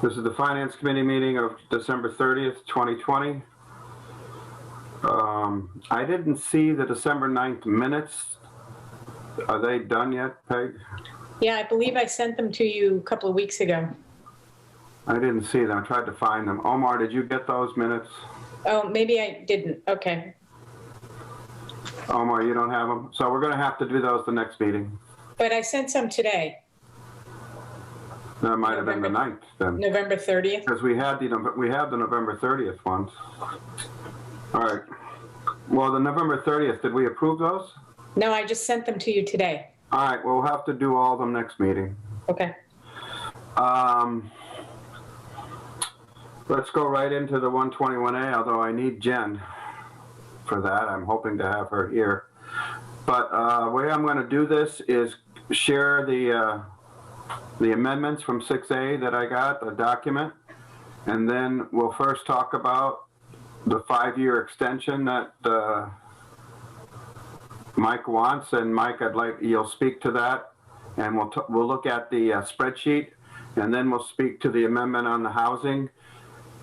This is the Finance Committee meeting of December 30th, 2020. I didn't see the December 9th minutes. Are they done yet, Peg? Yeah, I believe I sent them to you a couple of weeks ago. I didn't see them. I tried to find them. Omar, did you get those minutes? Oh, maybe I didn't. Okay. Omar, you don't have them? So we're going to have to do those the next meeting. But I sent some today. That might have been the 9th then. November 30th. Because we had the November 30th ones. All right. Well, the November 30th, did we approve those? No, I just sent them to you today. All right, we'll have to do all of them next meeting. Okay. Let's go right into the 121A, although I need Jen for that. I'm hoping to have her here. But the way I'm going to do this is share the amendments from 6A that I got, the document, and then we'll first talk about the 5-year extension that Mike wants. And Mike, you'll speak to that, and we'll look at the spreadsheet, and then we'll speak to the amendment on the housing,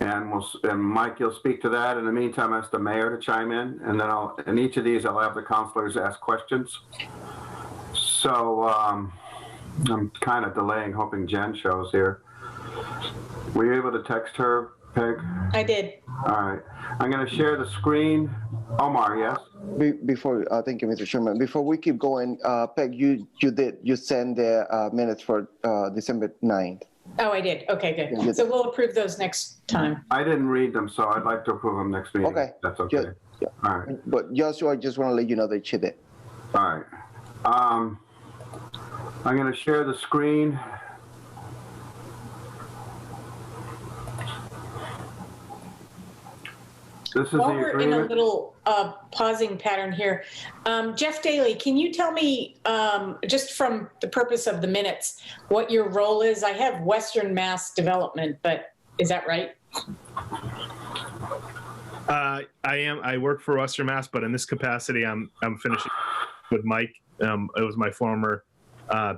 and Mike, you'll speak to that. In the meantime, ask the mayor to chime in, and then in each of these, I'll have the councilors ask questions. So I'm kind of delaying, hoping Jen shows here. Were you able to text her, Peg? I did. All right. I'm going to share the screen. Omar, yes? Before, thank you, Mr. Chairman. Before we keep going, Peg, you send the minutes for December 9th. Oh, I did. Okay, good. Yeah, so we'll approve those next time. I didn't read them, so I'd like to approve them next meeting. Okay. That's okay. Yeah. All right. But just, I just want to let you know that you did. All right. I'm going to share the screen. This is While the we're agreement. in a little pausing pattern here, Jeff Daly, can you tell me, just from the purpose of the minutes, what your role is? I have Western Mass Development, but is that right? I work for Western Mass, but in this capacity, I'm finishing with Mike. It was my former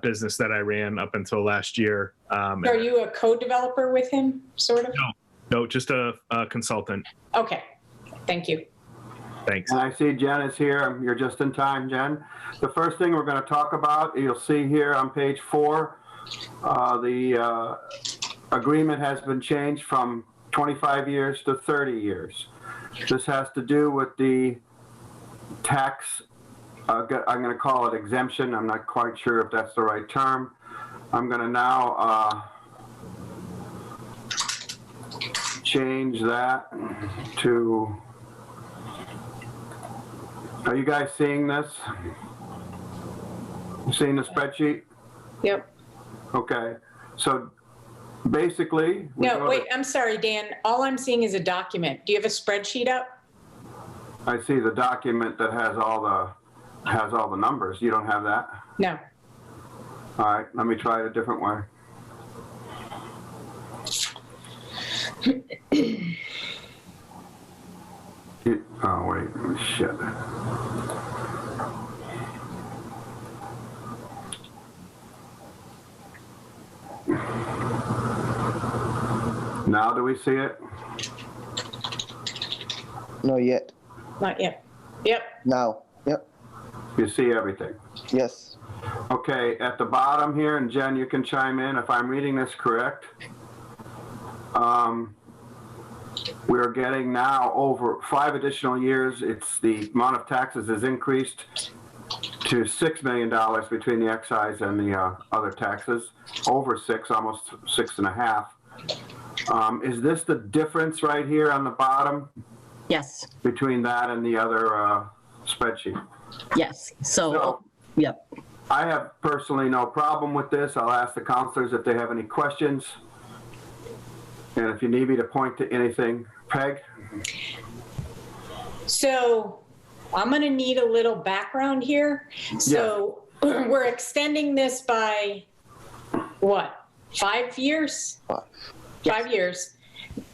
business that I ran up until last year. Are you a co-developer with him, sort of? No, just a consultant. Okay, thank you. Thanks. And I see Jen is here. You're just in time, Jen. The first thing we're going to talk about, you'll see here on page 4, the agreement has been changed from 25 years to 30 years. This has to do with the tax, I'm going to call it exemption. I'm not quite sure if that's the right term. I'm going to now change that to, are you guys seeing this? You seeing the spreadsheet? Yep. Okay, so basically. No, wait, I'm sorry, Dan. All I'm seeing is a document. Do you have a spreadsheet up? I see the document that has all the numbers. You don't have that? No. All right, let me try it a different way. Oh, wait, shit. Now do we see it? No, yet. Not yet. Yep. Now. Yep. You see everything? Yes. Okay, at the bottom here, and Jen, you can chime in if I'm reading this correct. We're getting now over 5 additional years. It's the amount of taxes is increased to $6 million between the excise and the other taxes, over 6, almost 6.5. Is this the difference right here on the bottom? Yes. Between that and the other spreadsheet? Yes. So, yep. I have personally no problem with this. I'll ask the counselors if they have any questions. And if you need me to point to anything, Peg? So I'm going to need a little background here. So we're extending this by what? 5 years? 5 years.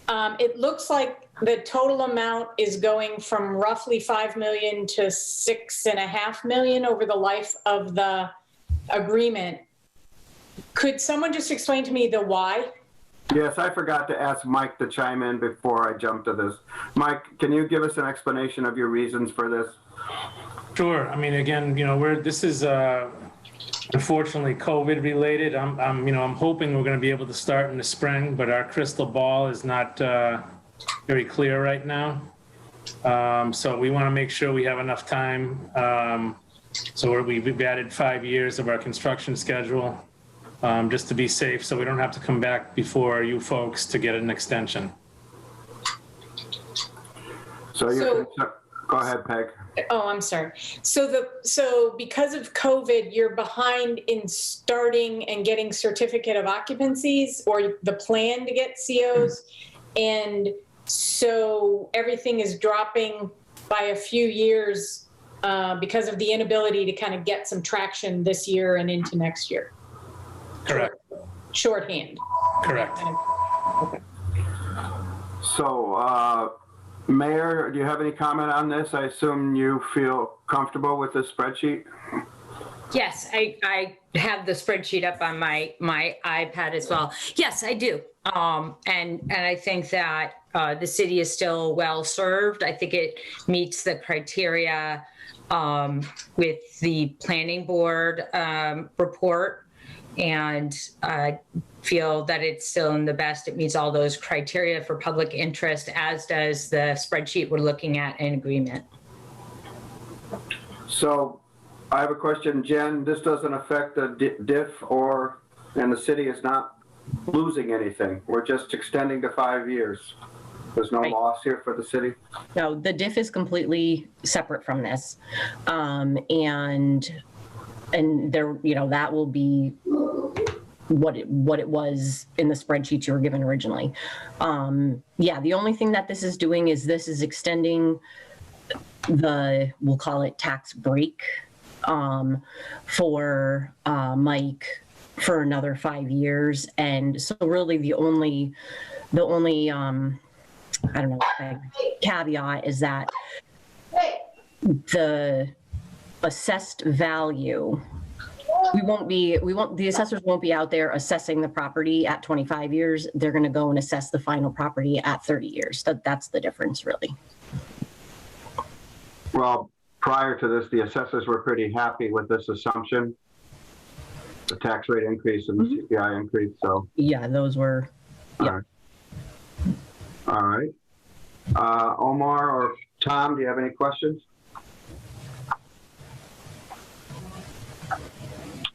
It looks like the total amount is going from roughly 5 million to 6.5 million over the life of the agreement. Could someone just explain to me the why? Yes, I forgot to ask Mike to chime in before I jump to this. Mike, can you give us an explanation of your reasons for this? Sure. I mean, again, this is unfortunately COVID related. I'm hoping we're going to be able to start in the spring, but our crystal ball is not very clear right now. So we want to make sure we have enough time. So we've added 5 years of our construction schedule just to be safe, so we don't have to come back before you folks to get an extension. So go ahead, Peg. Oh, I'm sorry. So because of COVID, you're behind in starting and getting certificate of occupancies or the plan to get COs. And so everything is dropping by a few years because of the inability to kind of get some traction this year and into next year. Correct. Shorthand. Correct. Okay. So, Mayor, do you have any comment on this? I assume you feel comfortable with this spreadsheet? Yes, I have the spreadsheet up on my iPad as well. Yes, I do. And I think that the city is still well served. I think it meets the criteria with the planning board report, and I feel that it's still in the best. It meets all those criteria for public interest, as does the spreadsheet we're looking at in agreement. So I have a question, Jen. This doesn't affect the diff and the city is not losing anything. We're just extending to 5 years. There's no Right. loss here for the city? No, the diff is completely separate from this. And there, that will be what it was in the spreadsheet you were given originally. Yeah, the only thing that this is doing is this is extending we'll call it tax break for Mike for another 5 years. And so really the only I don't know, caveat is that the assessed value, the assessors won't be out there assessing the property at 25 years. They're going to go and assess the final property at 30 years. That's the difference, really. Well, prior to this, the assessors were pretty happy with this assumption, the tax rate increase and the CPI increase, so. Yeah, those were, yeah. All right. Omar or Tom, do you have any questions?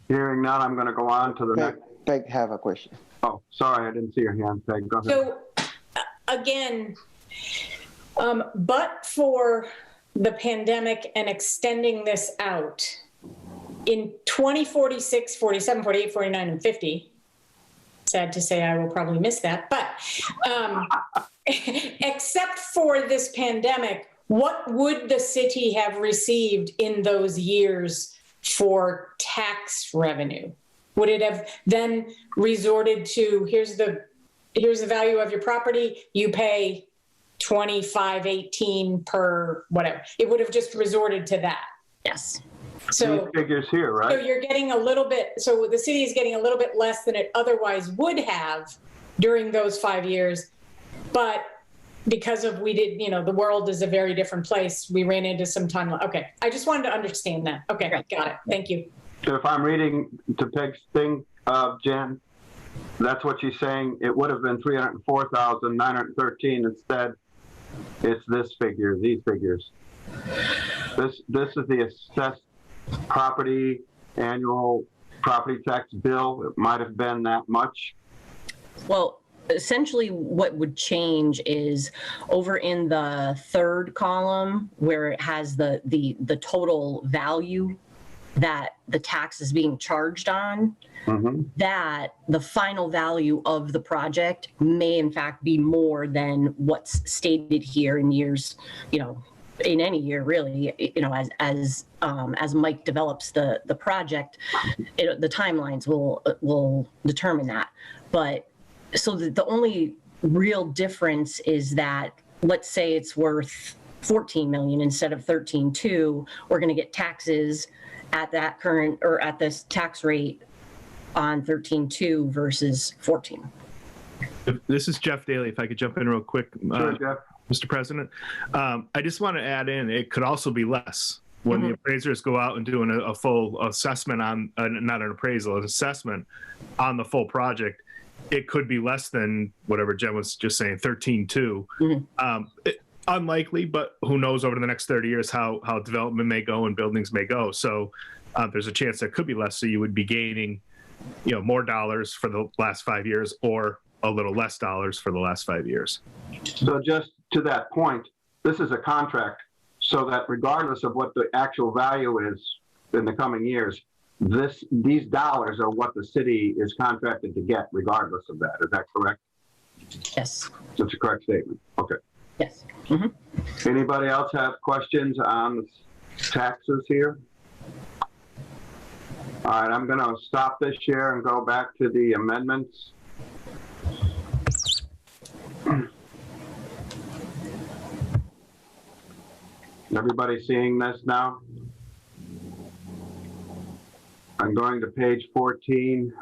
Hearing none, I'm going to go on to the next. Peg have a question. Oh, sorry, I didn't see your hand, Peg. Go ahead. So again, but for the pandemic and extending this out in 2046, 47, 48, 49, and 50, sad to say I will probably miss that, but except for this pandemic, what would the city have received in those years for tax revenue? Would it have then resorted to, here's the value of your property, you pay $25.18 per whatever? It would have just resorted to that. Yes. So these figures here, right? So you're getting a little bit, so the city is getting a little bit less than it otherwise would have during those 5 years. But because of the world is a very different place, we ran into some time. Okay, I just wanted to understand that. Okay, got it. Thank you. So if I'm reading to Peg's thing, Jen, that's what she's saying. It would have been $304,913. Instead, it's this figure, these figures. This is the assessed property annual property tax bill. It might have been that much. Well, essentially what would change is over in the third column where it has the total value that the tax is being charged on, that the final value of the project may in fact be more than what's stated here in years, in any year really, as Mike develops the project, the timelines will determine that. But so the only real difference is that, let's say it's worth 14 million instead of 13.2, we're going to get taxes at that current or at this tax rate on 13.2 versus 14. This is Jeff Daly. If I could jump in real quick, Sure, Jeff. Mr. President. I just want to add in, it could also be less. When the appraisers go out and do a full assessment on, not an appraisal, an assessment on the full project, it could be less than whatever Jen was just saying, 13.2. Unlikely, but who knows over the next 30 years how development may go and buildings may go. So there's a chance that could be less. So you would be gaining, more dollars for the last 5 years or a little less dollars for the last 5 years. So just to that point, this is a contract, so that regardless of what the actual value is in the coming years, these dollars are what the city is contracted to get regardless of that. Is that correct? Yes. That's a correct statement. Okay. Yes. Anybody else have questions on the taxes here? All right, I'm going to stop this share and go back to the amendments. Everybody seeing this now? I'm going to page 14.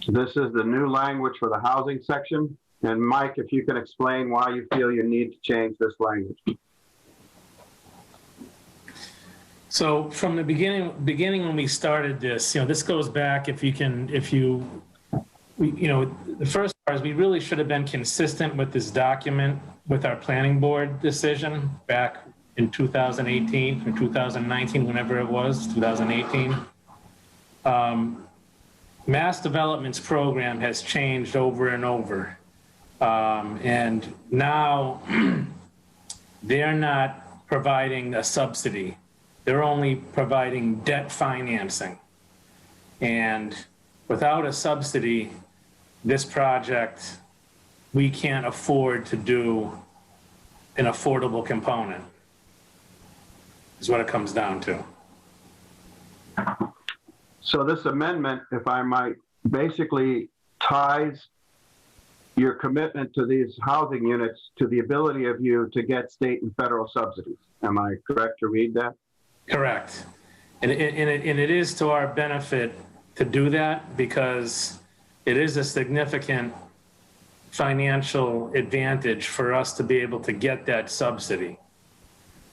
This is the new language for the housing section. And Mike, if you can explain why you feel you need to change this language. So from the beginning when we started this, this goes back, the first part is we really should have been consistent with this document with our planning board decision back in 2018 or 2019, whenever it was, 2018. Mass Development's program has changed over and over. And now they're not providing a subsidy. They're only providing debt financing. And without a subsidy, this project, we can't afford to do an affordable component, is what it comes down to. So this amendment, if I might, basically ties your commitment to these housing units to the ability of you to get state and federal subsidies. Am I correct to read that? Correct. And it is to our benefit to do that because it is a significant financial advantage for us to be able to get that subsidy.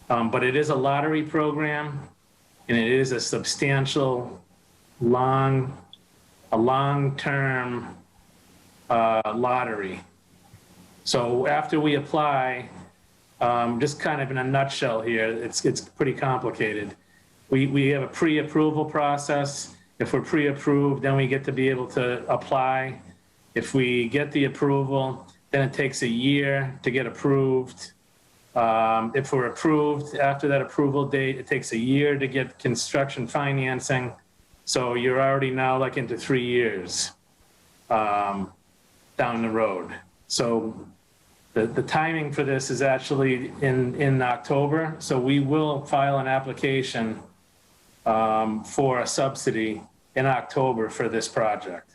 But it is a lottery program, and it is a substantial, long-term lottery. So after we apply, just kind of in a nutshell here, it's pretty complicated. We have a pre-approval process. If we're pre-approved, then we get to be able to apply. If we get the approval, then it takes a year to get approved. If we're approved after that approval date, it takes a year to get construction financing. So you're already now like into 3 years down the road. So the timing for this is actually in October. So we will file an application for a subsidy in October for this project.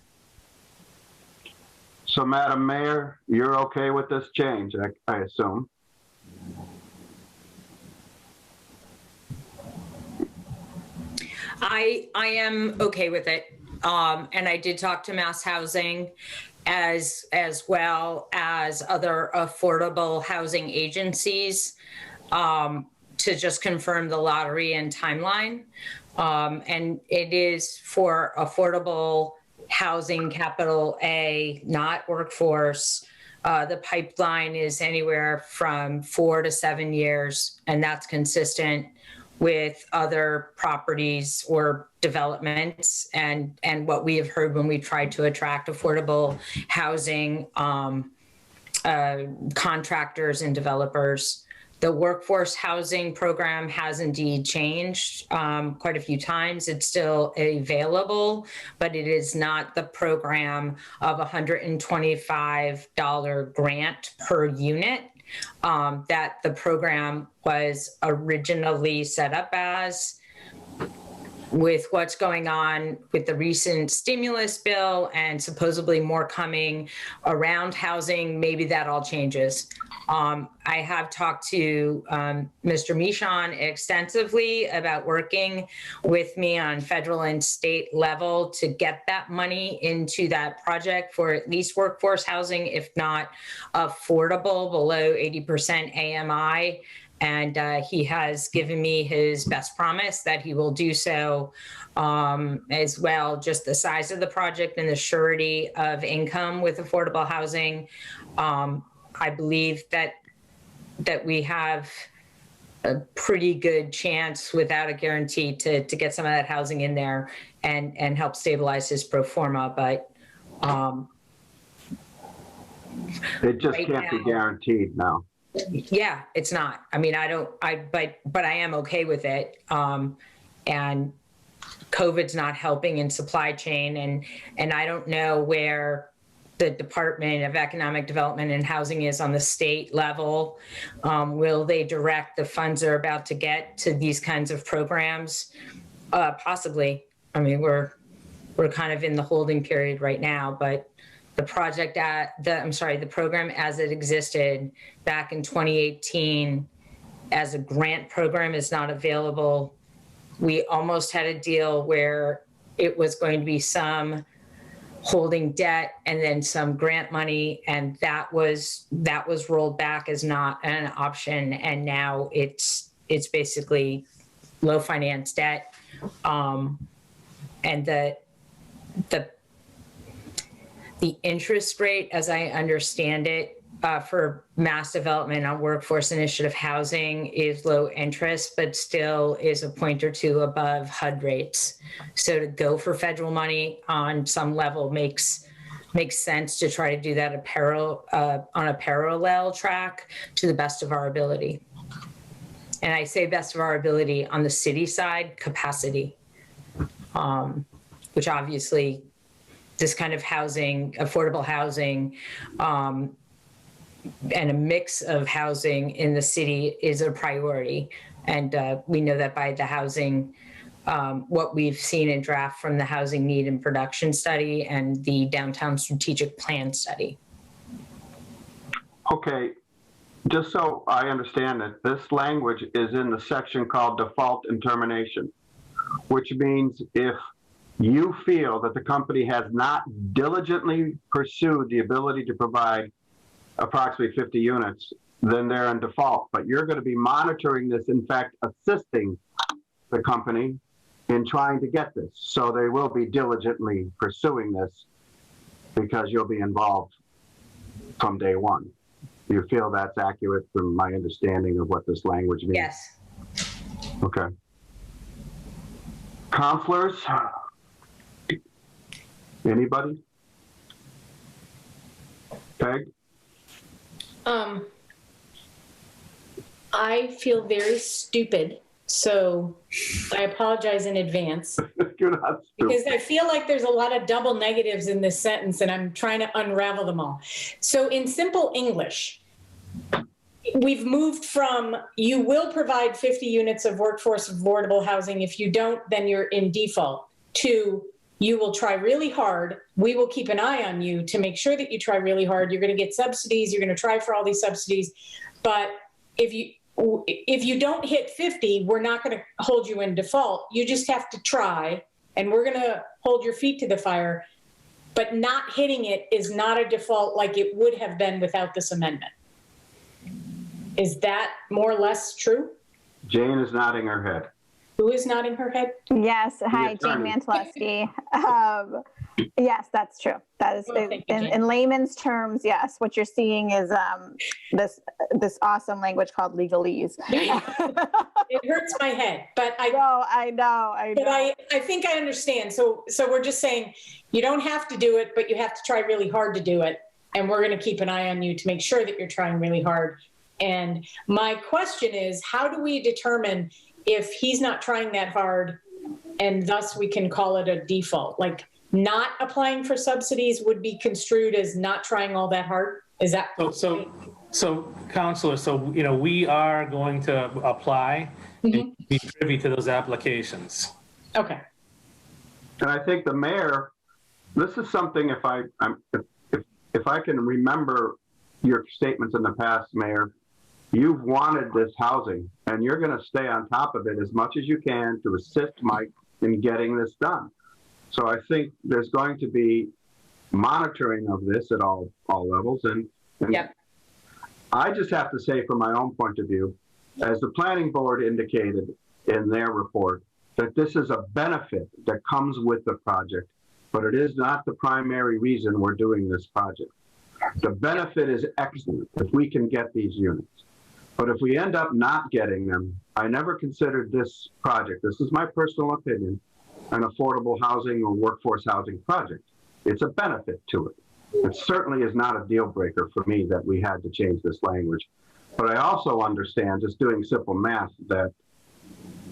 So Madam Mayor, you're okay with this change, I assume? I am okay with it. And I did talk to Mass Housing as well as other affordable housing agencies to just confirm the lottery and timeline. And it is for affordable housing, capital A, not workforce. The pipeline is anywhere from 4 to 7 years, and that's consistent with other properties or developments and what we have heard when we tried to attract affordable housing contractors and developers. The workforce housing program has indeed changed quite a few times. It's still available, but it is not the program of $125 grant per unit that the program was originally set up as. with what's going on with the recent stimulus bill and supposedly more coming around housing, maybe that all changes. I have talked to Mr. Michon extensively about working with me on federal and state level to get that money into that project for at least workforce housing, if not affordable, below 80% AMI. And he has given me his best promise that he will do so as well. Just the size of the project and the surety of income with affordable housing. I believe that we have a pretty good chance, without a guarantee, to get some of that housing in there and help stabilize his pro forma. But it just right can't be now, guaranteed now. yeah, it's not. I mean, but I am okay with it. And COVID's not helping in supply chain, and I don't know where the Department of Economic Development and Housing is on the state level. Will they direct the funds they're about to get to these kinds of programs? Possibly. I mean, we're kind of in the holding period right now, but the the program as it existed back in 2018 as a grant program is not available. We almost had a deal where it was going to be some holding debt and then some grant money, and that was rolled back as not an option, and now it's basically low finance debt, and the interest rate, as I understand it, for mass development on workforce initiative housing is low interest, but still is a point or two above HUD rates. So to go for federal money on some level makes sense to try to do that on a parallel track to the best of our ability. And I say best of our ability on the city side, capacity, which obviously this kind of housing, affordable housing, and a mix of housing in the city is a priority. And we know that by the housing, what we've seen in draft from the housing need and production study and the downtown strategic plan study. Okay, just so I understand it, this language is in the section called default and termination, which means if you feel that the company has not diligently pursued the ability to provide approximately 50 units, then they're in default. But you're going to be monitoring this, in fact, assisting the company in trying to get this. So they will be diligently pursuing this because you'll be involved from day one. Do you feel that's accurate from my understanding of what this language means? Yes. Okay. Counselors? Anybody? Peg? I feel very stupid, so I apologize in advance You're not stupid. because I feel like there's a lot of double negatives in this sentence and I'm trying to unravel them all. So in simple English, we've moved from you will provide 50 units of workforce affordable housing. If you don't, then you're in default, to you will try really hard. We will keep an eye on you to make sure that you try really hard. You're going to get subsidies. You're going to try for all these subsidies. But if you don't hit 50, we're not going to hold you in default. You just have to try, and we're going to hold your feet to the fire. But not hitting it is not a default like it would have been without this amendment. Is that more or less true? Jane is nodding her head. Who is nodding her head? Yes. Hi, Jane attorney. Mantelewski. Yes, that's true. That is, Oh, thank you, Jane. in layman's terms, yes. What you're seeing is this awesome language called legalese. It hurts my head, but I know. But I think I understand. So we're just saying you don't have to do it, but you have to try really hard to do it. And we're going to keep an eye on you to make sure that you're trying really hard. And my question is, how do we determine if he's not trying that hard and thus we can call it a default? Like not applying for subsidies would be construed as not trying all that hard? Is that? So Counselor, we are going to apply and be privy to those applications. Okay. And I think the mayor, this is something, if I can remember your statements in the past, Mayor, you've wanted this housing, and you're going to stay on top of it as much as you can to assist Mike in getting this done. So I think there's going to be monitoring of this at all levels. And Yep. I just have to say, from my own point of view, as the planning board indicated in their report, that this is a benefit that comes with the project, but it is not the primary reason we're doing this project. The benefit is excellent if we can get these units. But if we end up not getting them, I never considered this project, this is my personal opinion, an affordable housing or workforce housing project. It's a benefit to it. It certainly is not a deal breaker for me that we had to change this language. But I also understand, just doing simple math, that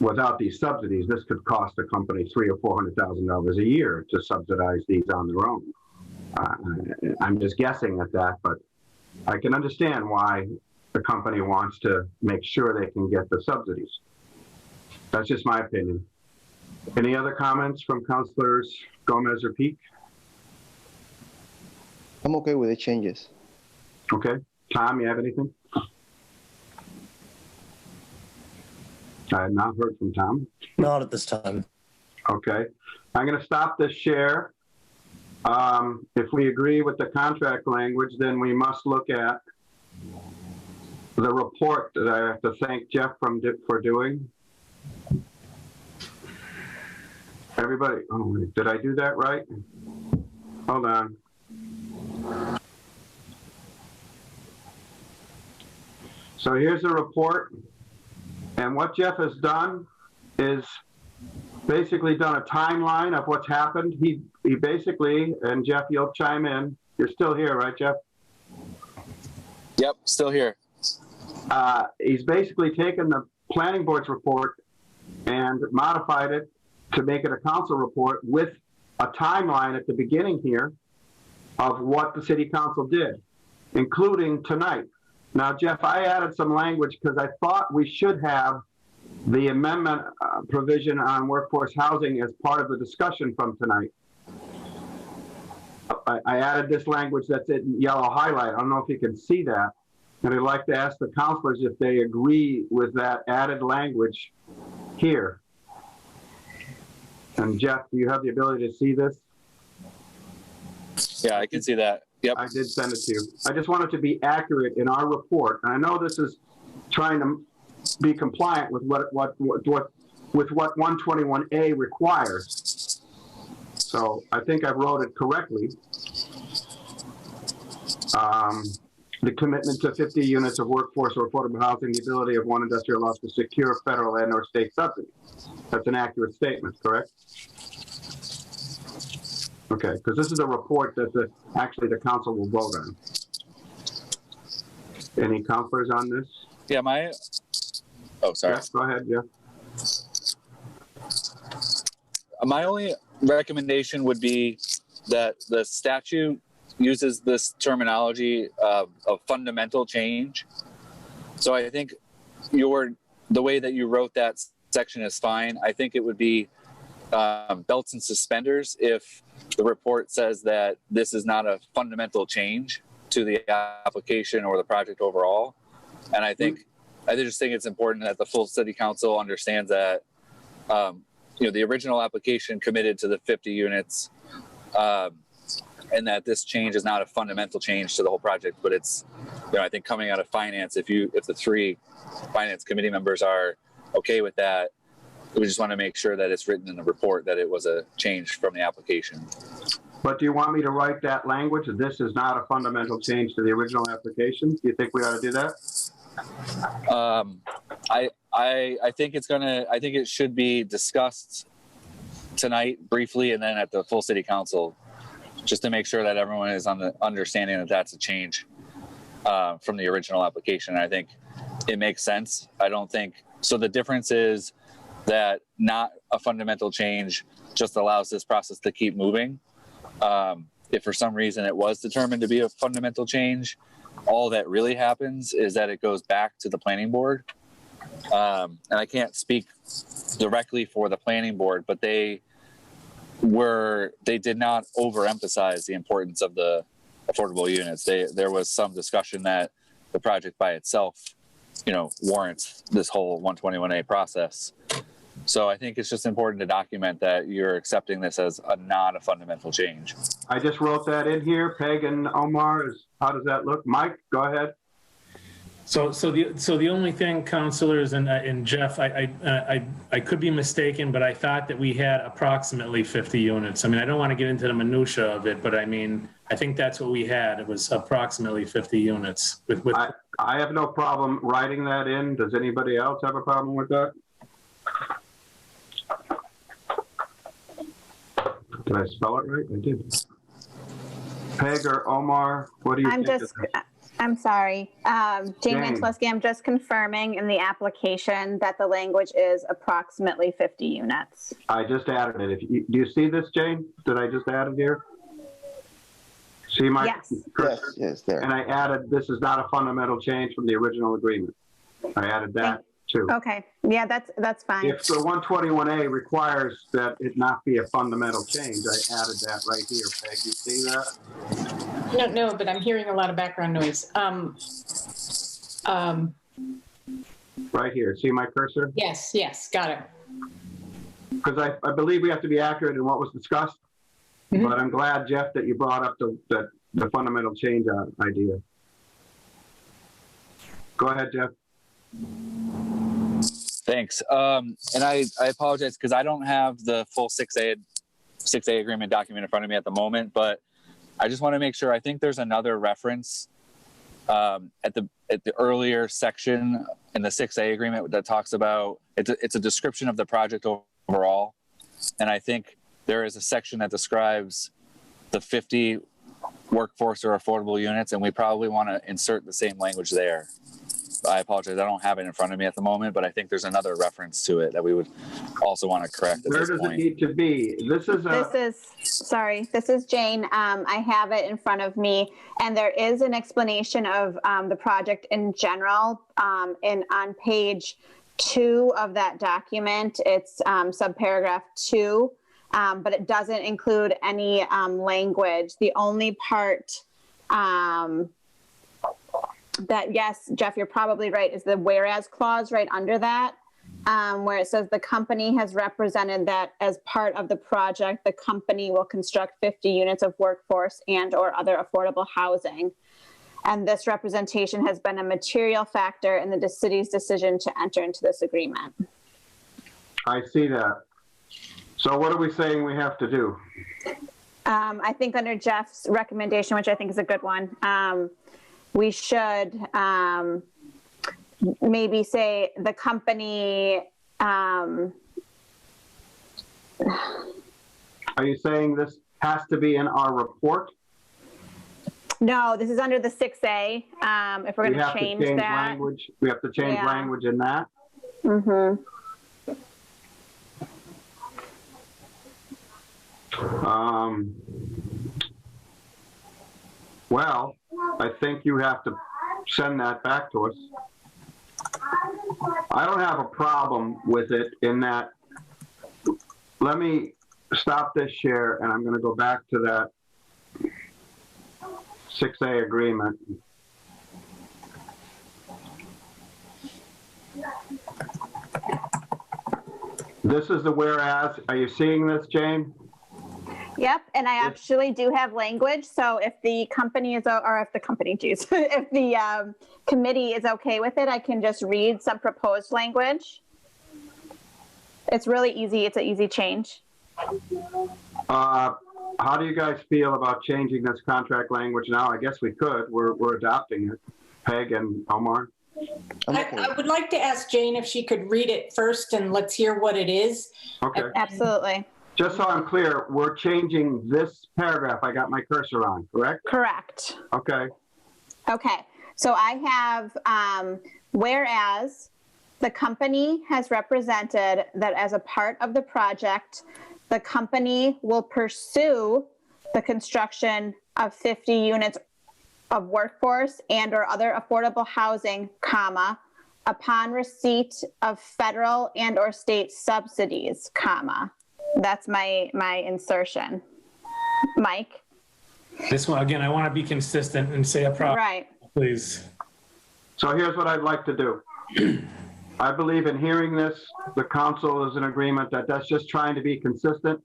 without these subsidies, this could cost a company $300,000 or $400,000 a year to subsidize these on their own. I'm just guessing at that, but I can understand why the company wants to make sure they can get the subsidies. That's just my opinion. Any other comments from Councilors Gomez or Peak? I'm okay with the changes. Okay. Tom, you have anything? I have not heard from Tom. Not at this time. Okay. I'm going to stop this share. If we agree with the contract language, then we must look at the report that I have to thank Jeff for doing. Everybody, oh, did I do that right? Hold on. So here's the report. And what Jeff has done is basically done a timeline of what's happened. He basically, and Jeff, you'll chime in. You're still here, right, Jeff? Yep, still here. He's basically taken the planning board's report and modified it to make it a council report with a timeline at the beginning here of what the city council did, including tonight. Now, Jeff, I added some language because I thought we should have the amendment provision on workforce housing as part of the discussion from tonight. I added this language that's in yellow highlight. I don't know if you can see that. And I'd like to ask the councilors if they agree with that added language here. And Jeff, do you have the ability to see this? Yeah, I can see that. Yep. I did send it to you. I just wanted to be accurate in our report. And I know this is trying to be compliant with what 121A requires. So I think I wrote it correctly. The commitment to 50 units of workforce or affordable housing, the ability of one industrial lot to secure federal and or state subsidy. That's an accurate statement, correct? Okay, because this is a report that actually the council will vote on. Any councilors on this? Yeah, oh, sorry. Yeah, go ahead, yeah. My only recommendation would be that the statute uses this terminology of fundamental change. So I think the way that you wrote that section is fine. I think it would be belts and suspenders if the report says that this is not a fundamental change to the application or the project overall. And I just think it's important that the full city council understands that the original application committed to the 50 units, and that this change is not a fundamental change to the whole project, but it's, I think coming out of finance, if the 3 finance committee members are okay with that, we just want to make sure that it's written in the report that it was a change from the application. But do you want me to write that language? This is not a fundamental change to the original application. Do you think we ought to do that? I think I think it should be discussed tonight briefly, and then at the full city council, just to make sure that everyone is on the understanding that that's a change from the original application. I think it makes sense. I don't think so. The difference is that not a fundamental change just allows this process to keep moving. If for some reason it was determined to be a fundamental change, all that really happens is that it goes back to the planning board and I can't speak directly for the planning board, but they did not overemphasize the importance of the affordable units. There was some discussion that the project by itself, warrants this whole 121A process. So I think it's just important to document that you're accepting this as not a fundamental change. I just wrote that in here. Peg and Omar, how does that look? Mike, go ahead. So the only thing, councilors and Jeff, I could be mistaken, but I thought that we had approximately 50 units. I mean, I don't want to get into the minutia of it, but I mean, I think that's what we had. It was approximately 50 units. I have no problem writing that in. Does anybody else have a problem with that? Did I spell it right? I did. Peg or Omar, what do you think? I'm sorry. Jane Jane. Mantleski, I'm just confirming in the application that the language is approximately 50 units. I just added it. Do you see this, Jane? Did I just add it here? See my Yes. cursor? Yes, there. And I added, this is not a fundamental change from the original agreement. I added that too. Okay. Yeah, that's fine. If the 121A requires that it not be a fundamental change, I added that right here. Peg, you see that? No, but I'm hearing a lot of background noise. Right here. See my cursor? Yes, got it. Because I believe we have to be accurate in what was discussed. Mhm. But I'm glad, Jeff, that you brought up the fundamental change idea. Go ahead, Jeff. Thanks. And I apologize because I don't have the full 6A agreement document in front of me at the moment, but I just want to make sure. I think there's another reference at the earlier section in the 6A agreement that talks about it's a description of the project overall, and I think there is a section that describes the 50 workforce or affordable units, and we probably want to insert the same language there. I apologize, I don't have it in front of me at the moment, but I think there's another reference to it that we would also want to correct at Where this does point. it need to be? This is Jane. I have it in front of me, and there is an explanation of the project in general. And on page 2 of that document, it's subparagraph 2, but it doesn't include any language. The only part that, yes, Jeff, you're probably right, is the whereas clause right under that, where it says the company has represented that as part of the project, the company will construct 50 units of workforce and or other affordable housing. And this representation has been a material factor in the city's decision to enter into this agreement. I see that. So what are we saying we have to do? I think under Jeff's recommendation, which I think is a good one, we should maybe say the company. Are you saying this has to be in our report? No, this is under the 6A. If we're going to change that. Language. We have to change language in that. Mm-hmm. Well, I think you have to send that back to us. I don't have a problem with it in that. Let me stop this share, and I'm going to go back to that 6A agreement. This is the whereas. Are you seeing this, Jane? Yep, and I actually do have language. So if the company is, or if the company, geez, if the committee is okay with it, I can just read some proposed language. It's really easy. It's an easy change. How do you guys feel about changing this contract language now? I guess we could. We're adopting it. Peg and Omar. I would like to ask Jane if she could read it first, and let's hear what it is. Okay. Absolutely. Just so I'm clear, we're changing this paragraph I got my cursor on, correct? Correct. Okay. Okay. So I have, whereas the company has represented that as a part of the project, the company will pursue the construction of 50 units of workforce and or other affordable housing, comma, upon receipt of federal and or state subsidies, comma. That's my insertion. Mike? This one, again, I want to be consistent and say a problem, Right. please. So here's what I'd like to do. I believe in hearing this, the council is in agreement that that's just trying to be consistent.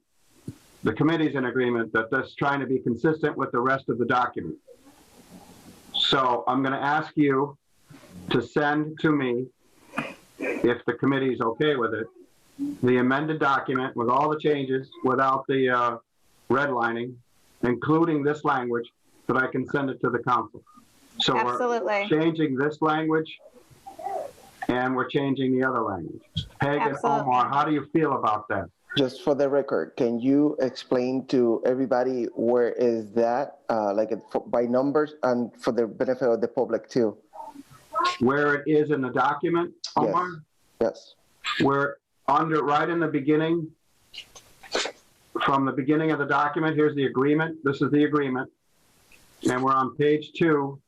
The committee's in agreement that that's trying to be consistent with the rest of the document. So I'm going to ask you to send to me, if the committee's okay with it, the amended document with all the changes without the redlining, including this language, that I can send it to the council. So Absolutely. we're changing this language and we're changing the other language. Peg and Absolutely. Omar, how do you feel about that? Just for the record, can you explain to everybody where is that, by numbers and for the benefit of the public too? Where it is in the document, Omar? Yes. We're under, right in the beginning, from the beginning of the document, here's the agreement. This is the agreement. And we're on page 2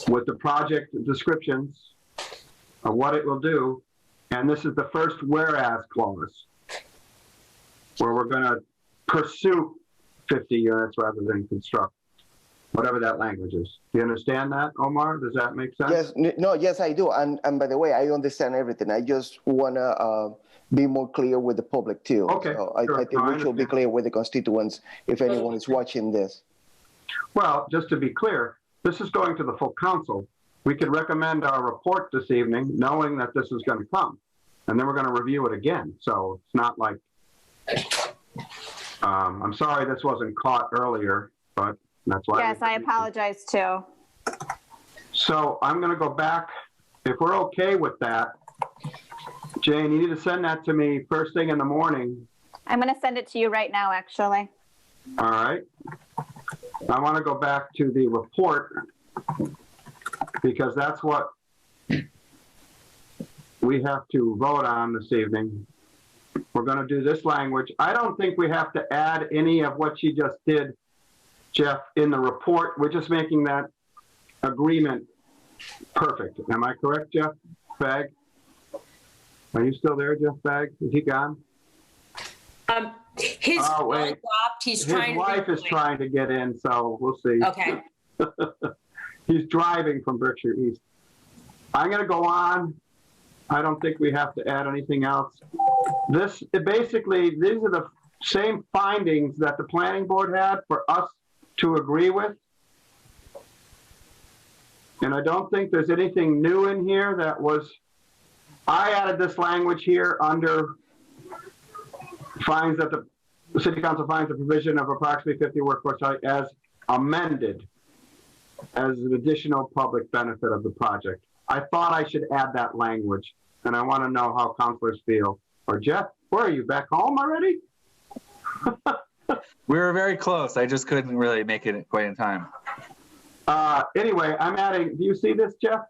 with the project descriptions of what it will do. And this is the first whereas clause, where we're going to pursue 50 units rather than construct, whatever that language is. Do you understand that, Omar? Does that make sense? Yes. No. Yes, I do. And by the way, I understand everything. I just want to be more clear with the public too. Okay. So Sure. I think we should be clear with the constituents if anyone is watching this. Well, just to be clear, this is going to the full council. We could recommend our report this evening, knowing that this is going to come, and then we're going to review it again. So it's not like, I'm sorry this wasn't caught earlier, but that's why. Yes, I apologize too. So I'm going to go back. If we're okay with that, Jane, you need to send that to me first thing in the morning. I'm going to send it to you right now, actually. All right. I want to go back to the report because that's what we have to vote on this evening. We're going to do this language. I don't think we have to add any of what she just did, Jeff, in the report. We're just making that agreement perfect. Am I correct, Jeff Fagg? Are you still there, Jeff Fagg? Is he gone? His phone dropped. He's trying. His wife is trying to get in, so we'll see. Okay. He's driving from Berkshire East. I'm going to go on. I don't think we have to add anything else. Basically, these are the same findings that the planning board had for us to agree with. And I don't think there's anything new in here that was, I added this language here under finds that the city council finds the provision of approximately 50 workforce height as amended as an additional public benefit of the project. I thought I should add that language, and I want to know how councilors feel. Or Jeff, where are you, back home already? We were very close. I just couldn't really make it quite in time. Anyway, I'm adding, do you see this, Jeff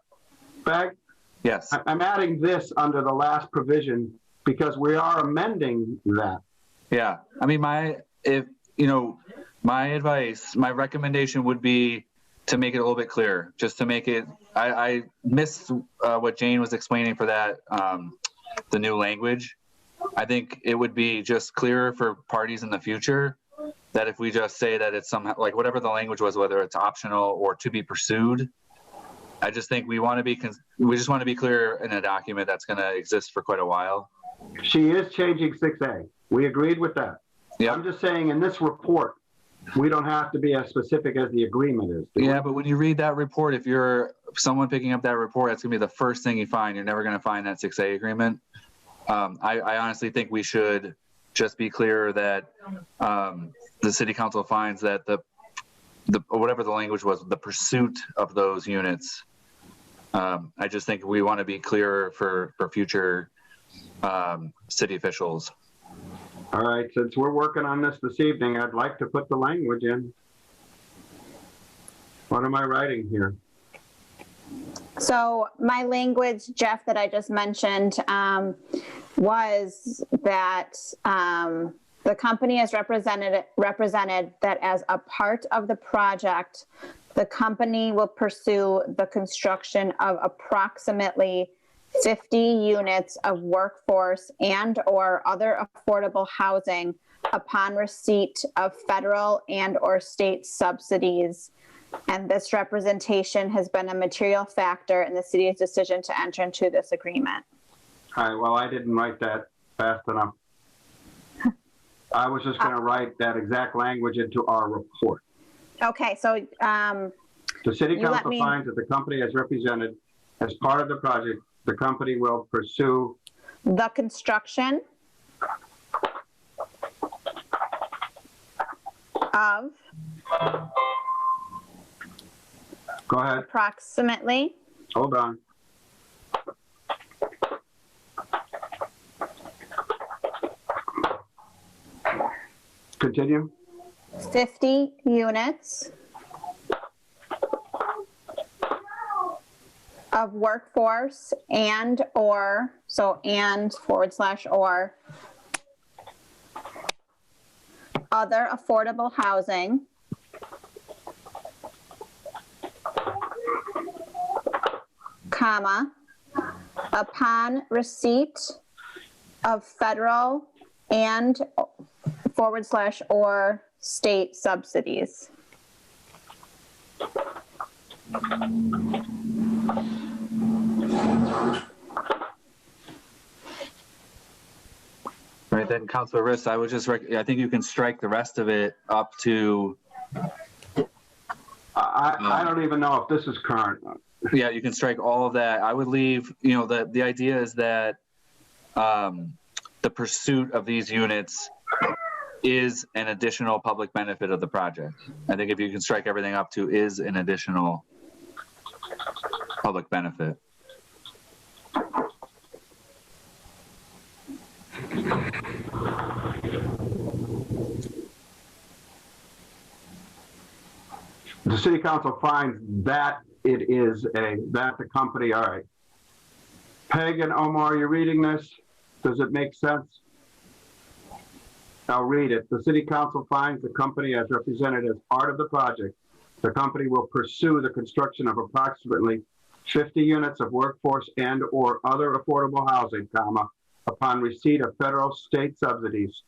Fagg? Yes. I'm adding this under the last provision because we are amending that. Yeah. I mean, my advice, my recommendation would be to make it a little bit clearer, just to make it, I missed what Jane was explaining for that, the new language. I think it would be just clearer for parties in the future that if we just say that it's somehow, like whatever the language was, whether it's optional or to be pursued, I just think we just want to be clear in a document that's going to exist for quite a while. She is changing 6A. We agreed with that. Yeah. I'm just saying in this report, we don't have to be as specific as the agreement is. Yeah, but when you read that report, if you're someone picking up that report, that's going to be the first thing you find. You're never going to find that 6A agreement. I honestly think we should just be clear that the city council finds that the whatever the language was, the pursuit of those units. I just think we want to be clearer for future city officials. All right, since we're working on this evening, I'd like to put the language in. What am I writing here? So my language, Jeff, that I just mentioned was that the company has represented that as a part of the project, The company will pursue the construction of approximately 50 units of workforce and/or other affordable housing upon receipt of federal and/or state subsidies. And this representation has been a material factor in the city's decision to enter into this agreement. All right, well, I didn't write that fast enough. I was just going to write that exact language into our report. Okay, so The city you let council me- finds that the company as represented as part of the project, the company will pursue the construction of Go ahead, approximately hold on. Continue. 50 units of workforce and/or, so and/or other affordable housing comma, upon receipt of federal and /or state subsidies. Right, then Councilor Riss, I would just, I think you can strike the rest of it up to, I don't even know if this is current. yeah, you can strike all of that. I would leave, you know, the idea is that the pursuit of these units is an additional public benefit of the project. I think if you can strike everything up to is an additional public benefit. The city council finds that it is that the company, all right. Peg and Omar, you're reading this? Does it make sense? I'll read it. The city council finds the company as represented as part of the project. The company will pursue the construction of approximately 50 units of workforce and/or other affordable housing, comma, upon receipt of federal state subsidies.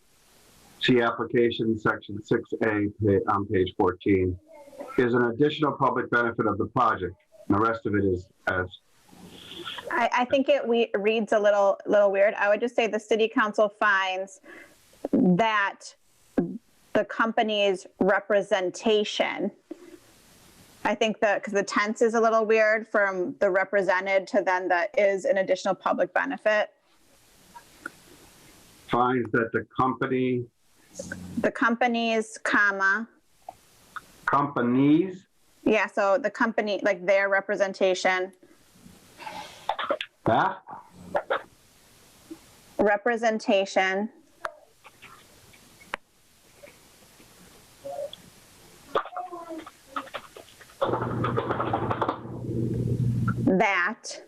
See application section 6A on page 14. Is an additional public benefit of the project. And the rest of it is as. I think it reads a little weird. I would just say the city council finds that the company's representation, I think that because the tense is a little weird from the represented to then the is an additional public benefit. Finds that the company's, comma. Companies? Yeah, so the company, like their representation. That? Representation. That.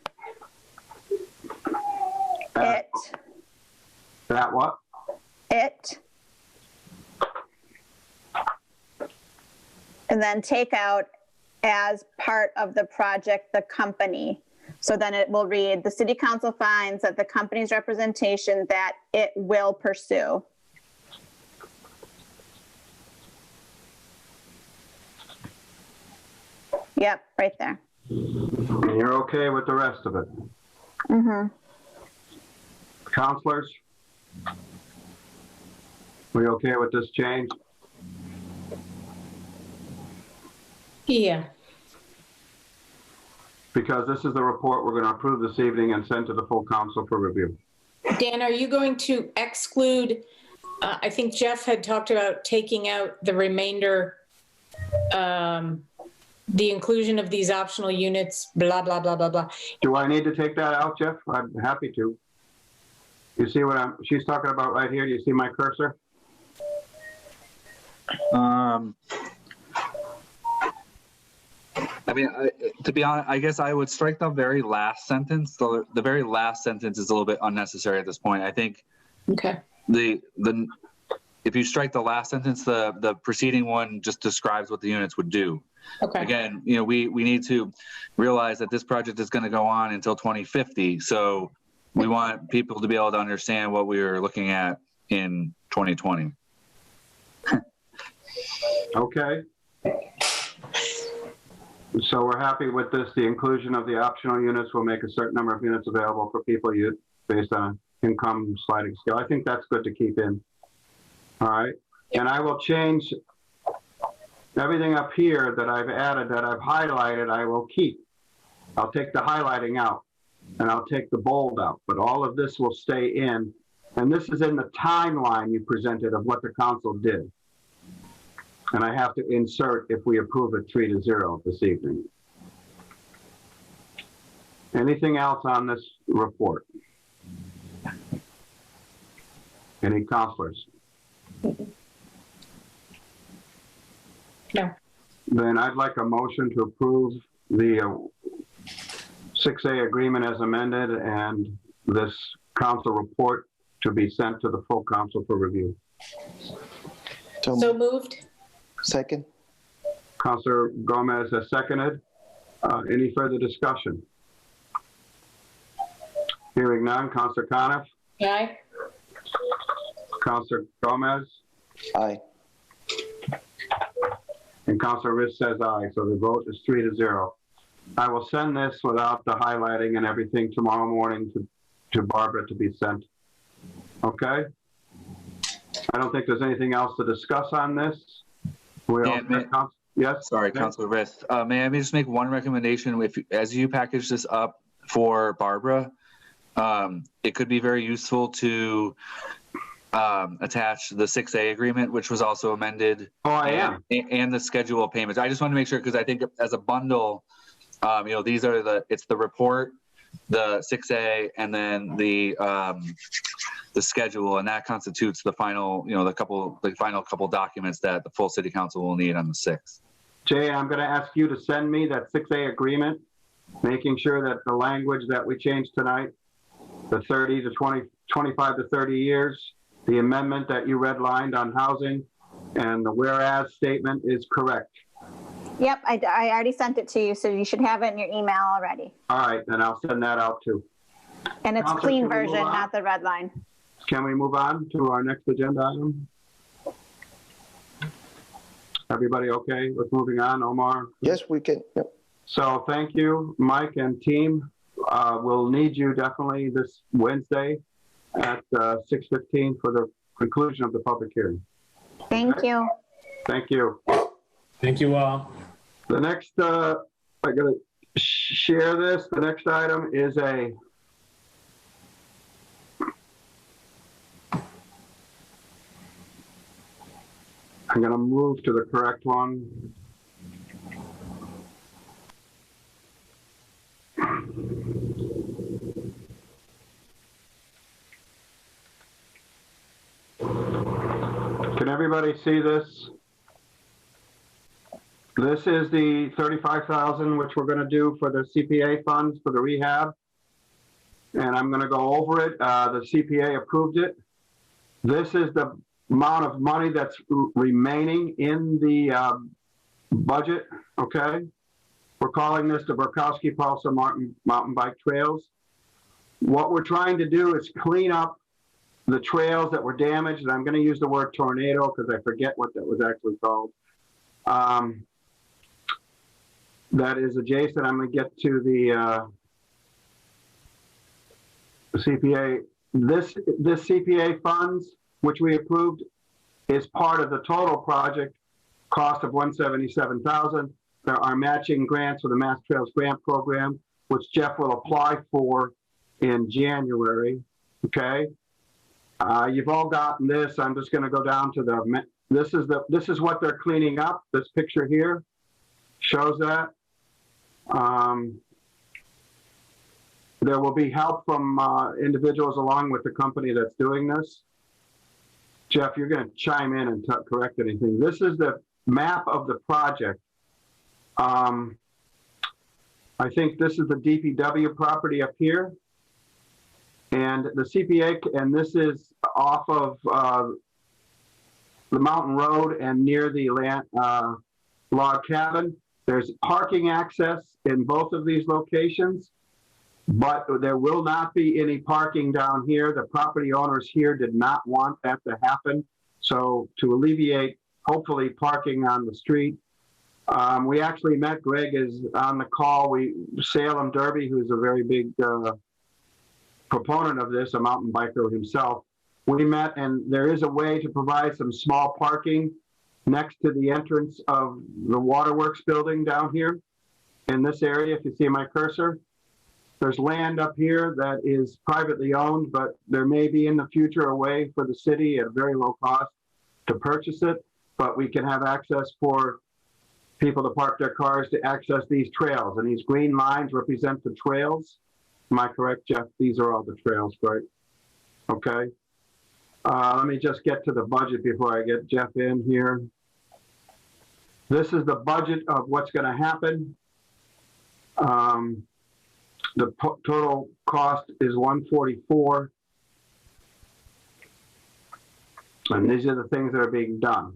It. That what? It. And then take out as part of the project, the company. So then it will read, the city council finds that the company's representation that it will pursue. Yep, right there. And you're okay with the rest of it? Mm-hmm. Counselors? We okay with this change? Yeah. Because this is the report we're going to approve this evening and send to the full council for review. Dan, are you going to exclude, I think Jeff had talked about taking out the remainder, the inclusion of these optional units, blah, blah, blah, blah, blah. Do I need to take that out, Jeff? I'm happy to. You see what she's talking about right here? Do you see my cursor? I mean, to be honest, I guess I would strike the very last sentence. So the very last sentence is a little bit unnecessary at this point. I think Okay. the if you strike the last sentence, the preceding one just describes what the units would do. Okay. Again, we need to realize that this project is going to go on until 2050. So we want people to be able to understand what we were looking at in 2020. Okay. So we're happy with this. The inclusion of the optional units will make a certain number of units available for people based on income sliding scale. I think that's good to keep in. All right. And I will change everything up here that I've added, that I've highlighted, I will keep. I'll take the highlighting out and I'll take the bold out, but all of this will stay in. And this is in the timeline you presented of what the council did. And I have to insert if we approve it 3-0 this evening. Anything else on this report? Any counselors? No. Then I'd like a motion to approve the 6A agreement as amended and this council report to be sent to the full council for review. So moved. Second. Councilor Gomez has seconded. Any further discussion? Hearing none. Councilor Coniff? Aye. Councilor Gomez? Aye. And Councilor Riss says aye, so the vote is 3-0. I will send this without the highlighting and everything tomorrow morning to Barbara to be sent. Okay? I don't think there's anything else to discuss on this. Yes? Sorry, Councilor Riss. May I just make one recommendation? As you package this up for Barbara, it could be very useful to attach the 6A agreement, which was also amended. Oh, I am. And the schedule of payments. I just want to make sure, because I think as a bundle, these are it's the report, the 6A, and then the schedule, and that constitutes the final, the final couple documents that the full city council will need on the 6th. Jay, I'm going to ask you to send me that 6A agreement, making sure that the language that we changed tonight, the 30 to 20, 25 to 30 years, the amendment that you redlined on housing, and the whereas statement is correct. Yep, I already sent it to you, so you should have it in your email already. All right, then I'll send that out too. And it's Counselor, clean version, not the red line. Can we move on to our next agenda item? Everybody okay with moving on, Omar? Yes, we can. Yep. So thank you, Mike and team. We'll need you definitely this Wednesday at 6:15 for the conclusion of the public hearing. Thank you. Thank you. Thank you all. The next, I gotta share this. The next item is I'm gonna move to the correct one. Can everybody see this? This is the $35,000 which we're going to do for the CPA funds for the rehab, and I'm going to go over it. The CPA approved it. This is the amount of money that's remaining in the budget. Okay, we're calling this the Burkowski-Paulson Mountain Bike Trails. What we're trying to do is clean up the trails that were damaged, and I'm going to use the word tornado because I forget what that was actually called. That is adjacent. I'm going to get to the CPA. This CPA funds, which we approved, is part of the total project cost of $177,000. There are matching grants for the Mass Trails Grant Program, which Jeff will apply for in January. Okay. You've all gotten this. I'm just going to go down to this is what they're cleaning up. This picture here shows that. There will be help from individuals along with the company that's doing this. Jeff, you're going to chime in and correct anything. This is the map of the project. I think this is the DPW property up here. And the CPA, and this is off of the Mountain Road and near the log cabin. There's parking access in both of these locations, but there will not be any parking down here. The property owners here did not want that to happen. So to alleviate, hopefully, parking on the street, we actually met, Greg is on the call, Salem Derby, who's a very big proponent of this, a mountain biker himself. We met, and there is a way to provide some small parking next to the entrance of the Waterworks building down here in this area, if you see my cursor. There's land up here that is privately owned, but there may be in the future a way for the city at a very low cost to purchase it, but we can have access for people to park their cars to access these trails. And these green lines represent the trails. Am I correct, Jeff? These are all the trails, right? Okay. Let me just get to the budget before I get Jeff in here. This is the budget of what's going to happen. The total cost is 144. And these are the things that are being done.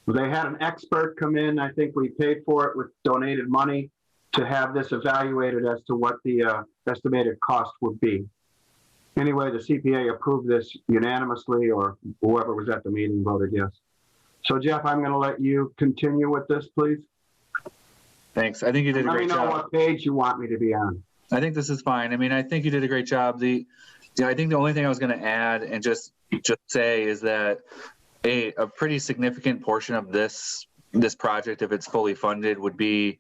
They had an expert come in. I think we paid for it with donated money to have this evaluated as to what the estimated cost would be. Anyway, the CPA approved this unanimously, or whoever was at the meeting voted yes. So Jeff, I'm going to let you continue with this, please. Thanks. I think you did a great job. Let me know what page you want me to be on. I think this is fine. I mean, I think you did a great job. I think the only thing I was going to add and just say is that a pretty significant portion of this project, if it's fully funded, would be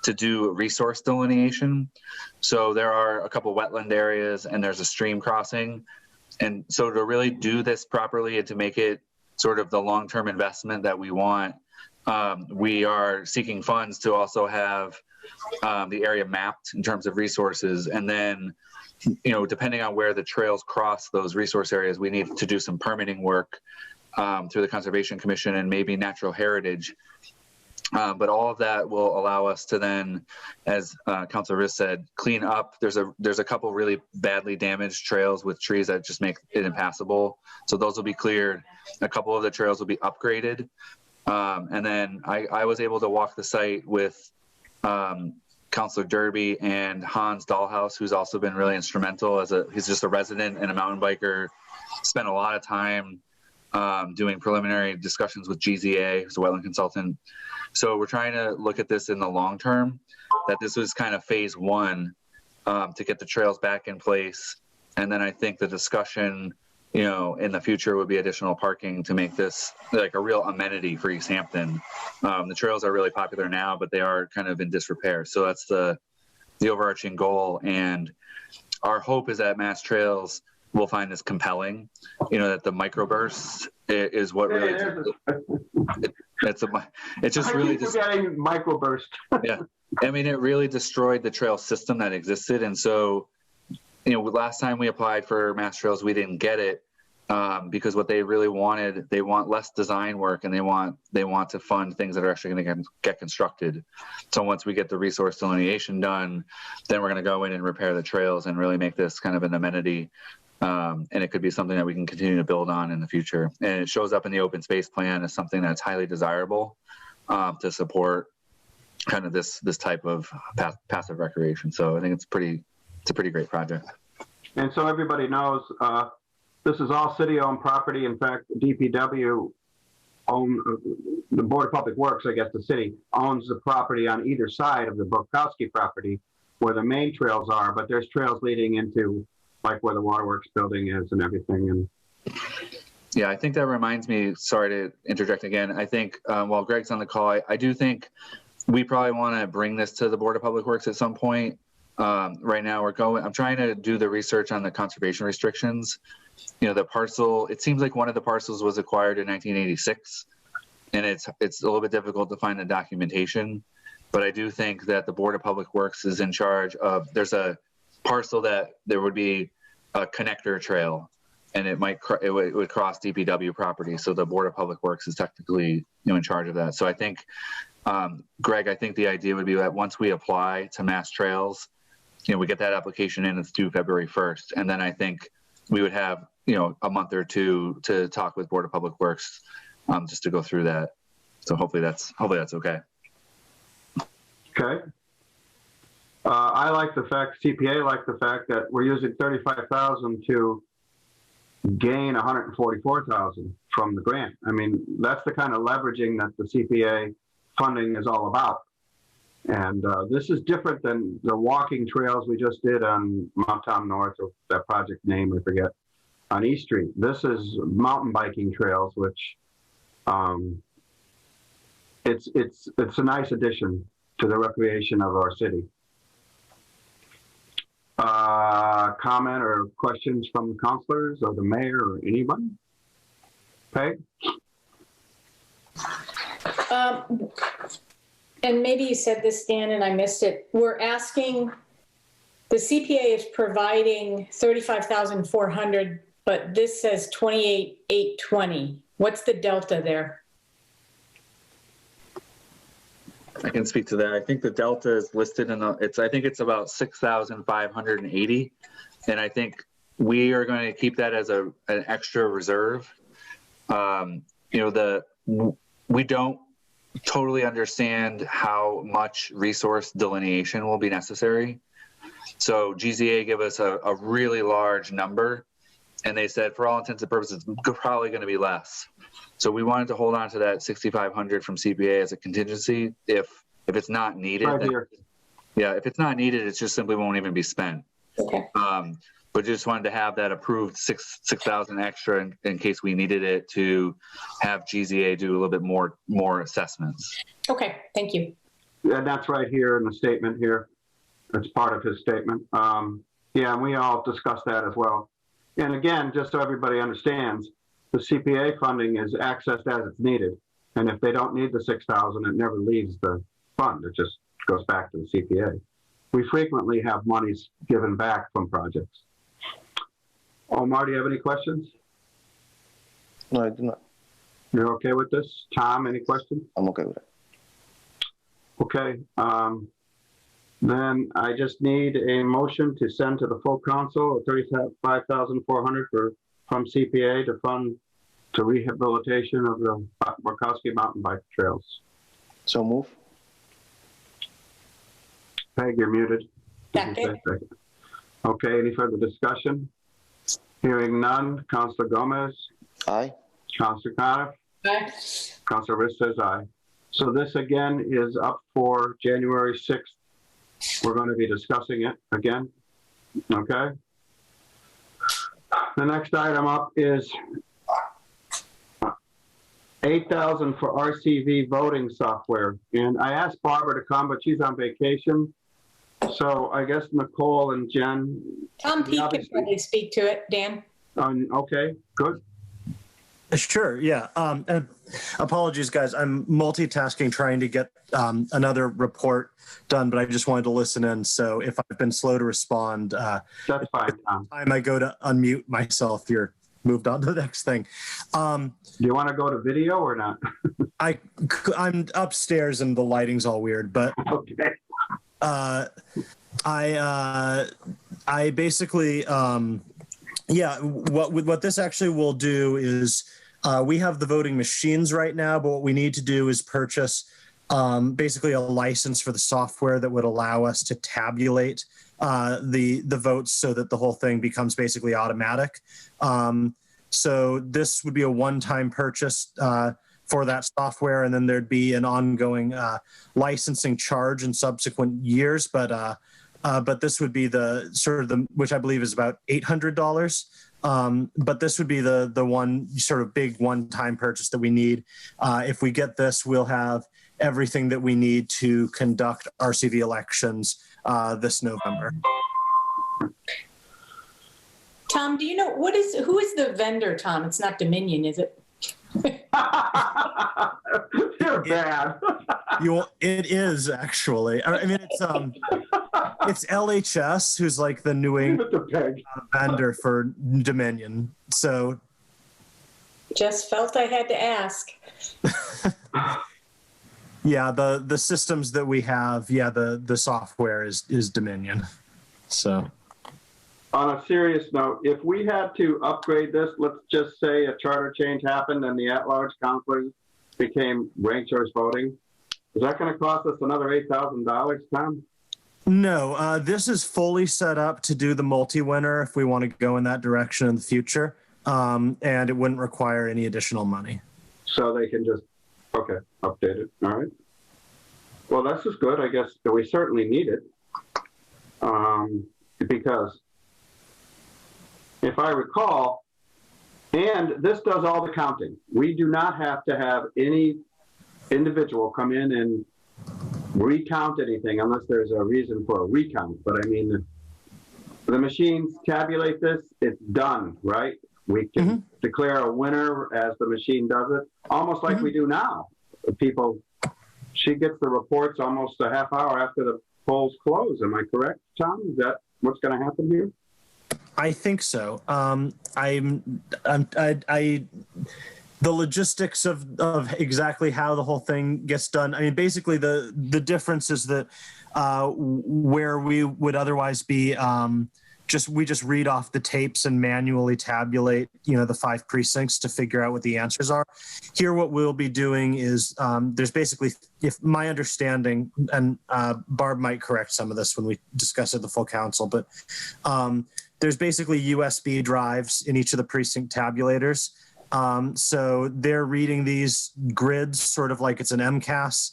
to do resource delineation. So there are a couple wetland areas and there's a stream crossing. And so to really do this properly and to make it sort of the long-term investment that we want, we are seeking funds to also have the area mapped in terms of resources. And then, depending on where the trails cross those resource areas, we need to do some permitting work through the Conservation Commission and maybe Natural Heritage. But all of that will allow us to then, as Councilor Riss said, clean up. There's a couple really badly damaged trails with trees that just make it impassable. So those will be cleared. A couple of the trails will be upgraded. And then I was able to walk the site with Councilor Derby and Hans Dahlhaus, who's also been really instrumental he's just a resident and a mountain biker, spent a lot of time doing preliminary discussions with GZA, who's a wetland consultant. So we're trying to look at this in the long term, that this was kind of phase one to get the trails back in place. And then I think the discussion, in the future would be additional parking to make this like a real amenity for Easthampton. The trails are really popular now, but they are kind of in disrepair. So that's the overarching goal. And our hope is that Mass Trails will find this compelling, that the microburst is what really, it's just really just getting microburst. Yeah. I mean, it really destroyed the trail system that existed. And so, last time we applied for Mass Trails, we didn't get it because what they really wanted, they want less design work and they want to fund things that are actually going to get constructed. So once we get the resource delineation done, then we're going to go in and repair the trails and really make this kind of an amenity. And it could be something that we can continue to build on in the future. And it shows up in the open space plan as something that's highly desirable to support kind of this type of passive recreation. So I think it's a pretty great project. And so everybody knows this is all city-owned property. In fact, DPW the Board of Public Works, I guess the city, owns the property on either side of the Bukowski property where the main trails are, but there's trails leading into like where the Waterworks building is and everything. And yeah, I think that reminds me, sorry to interject again. I think while Greg's on the call, I do think we probably want to bring this to the Board of Public Works at some point. Right now I'm trying to do the research on the conservation restrictions. The parcel, it seems like one of the parcels was acquired in 1986 and it's a little bit difficult to find the documentation, but I do think that the Board of Public Works is in charge of, there's a parcel that there would be a connector trail and it would cross DPW property. So the Board of Public Works is technically in charge of that. So I think, Greg, I think the idea would be that once we apply to Mass Trails, we get that application in, it's due February 1st. And then I think we would have, a month or two to talk with Board of Public Works just to go through that. So hopefully that's okay. Okay. I like the fact, CPA like the fact that we're using 35,000 to gain 144,000 from the grant. I mean, that's the kind of leveraging that the CPA funding is all about. And this is different than the walking trails we just did on Mount Tom North, or that project name I forget, on East Street. This is mountain biking trails, which it's a nice addition to the recreation of our city. Comment or questions from the councilors or the mayor or anyone? Peg? And maybe you said this, Dan, and I missed it. We're asking, the CPA is providing 35,400, but this says 28,820. What's the delta there? I can speak to that. I think the delta is listed in I think it's about 6,580. And I think we are going to keep that as an extra reserve. We don't totally understand how much resource delineation will be necessary. So GZA gave us a really large number, and they said for all intents and purposes, it's probably going to be less. So we wanted to hold on to that 6,500 from CPA as a contingency. If it's not needed, if it's not needed, it just simply won't even be spent. Okay. But just wanted to have that approved 6,000 extra in case we needed it to have GZA do a little bit more assessments. Okay, thank you. Yeah, that's right here in the statement here. It's part of his statement. Yeah, we all discussed that as well. And again, just so everybody understands, the CPA funding is accessed as it's needed. And if they don't need the 6,000, it never leaves the fund. It just goes back to the CPA. We frequently have monies given back from projects. Omar, do you have any questions? No, I do not. You're okay with this? Tom, any questions? I'm okay with it. Okay. Then I just need a motion to send to the full council 35,400 from CPA to fund to rehabilitation of the Murkowski mountain bike trails. So move. Peg, you're muted. Second. Okay, any further discussion? Hearing none. Councilor Gomez? Aye. Councilor Coniff? Aye. Councilor Riss says aye. So this again is up for January 6th. We're going to be discussing it again. Okay. The next item up is 8,000 for RCV voting software. And I asked Barbara to come, but she's on vacation. So I guess Nicole and Jen. Tom Peake can probably speak to it, Dan. Okay, good. Sure, yeah. Apologies, guys. I'm multitasking trying to get another report done, but I just wanted to listen in. So if I've been slow to respond, that's fine, Tom. Time I go to unmute myself, you're moved on to the next thing. Do you want to go to video or not? I'm upstairs and the lighting's all weird, but okay. I basically, what this actually will do is we have the voting machines right now, but what we need to do is purchase basically a license for the software that would allow us to tabulate the votes so that the whole thing becomes basically automatic. So this would be a one-time purchase for that software, and then there'd be an ongoing licensing charge in subsequent years. But this would be the sort of which I believe is about $800. But this would be the one sort of big one-time purchase that we need. If we get this, we'll have everything that we need to conduct RCV elections this November. Tom, do you know who is the vendor, Tom? It's not Dominion, is it? You're bad. It is actually. I mean, it's LHS who's like the New England vendor for Dominion. So, just felt I had to ask. Yeah, the systems that we have, the software is Dominion. So. On a serious note, if we had to upgrade this, let's just say a charter change happened and the at-large counselors became ranked choice voting, is that going to cost us another $8,000, Tom? No, this is fully set up to do the multi-winner if we want to go in that direction in the future, and it wouldn't require any additional money. So they can just, okay, update it. All right. Well, this is good. I guess we certainly need it, because if I recall, and this does all the counting. We do not have to have any individual come in and recount anything unless there's a reason for a recount. But I mean, the machines tabulate this, it's done, right? We can declare a winner as the machine does it, almost like we do now. People, she gets the reports almost a half hour after the polls close. Am I correct, Tom? Is that what's going to happen here? I think so. The logistics of exactly how the whole thing gets done. I mean, basically the difference is that where we would otherwise be we just read off the tapes and manually tabulate, the 5 precincts to figure out what the answers are. Here, what we'll be doing is there's basically, if my understanding, and Barb might correct some of this when we discuss it at the full council, but there's basically USB drives in each of the precinct tabulators. So they're reading these grids sort of like it's an MCAS,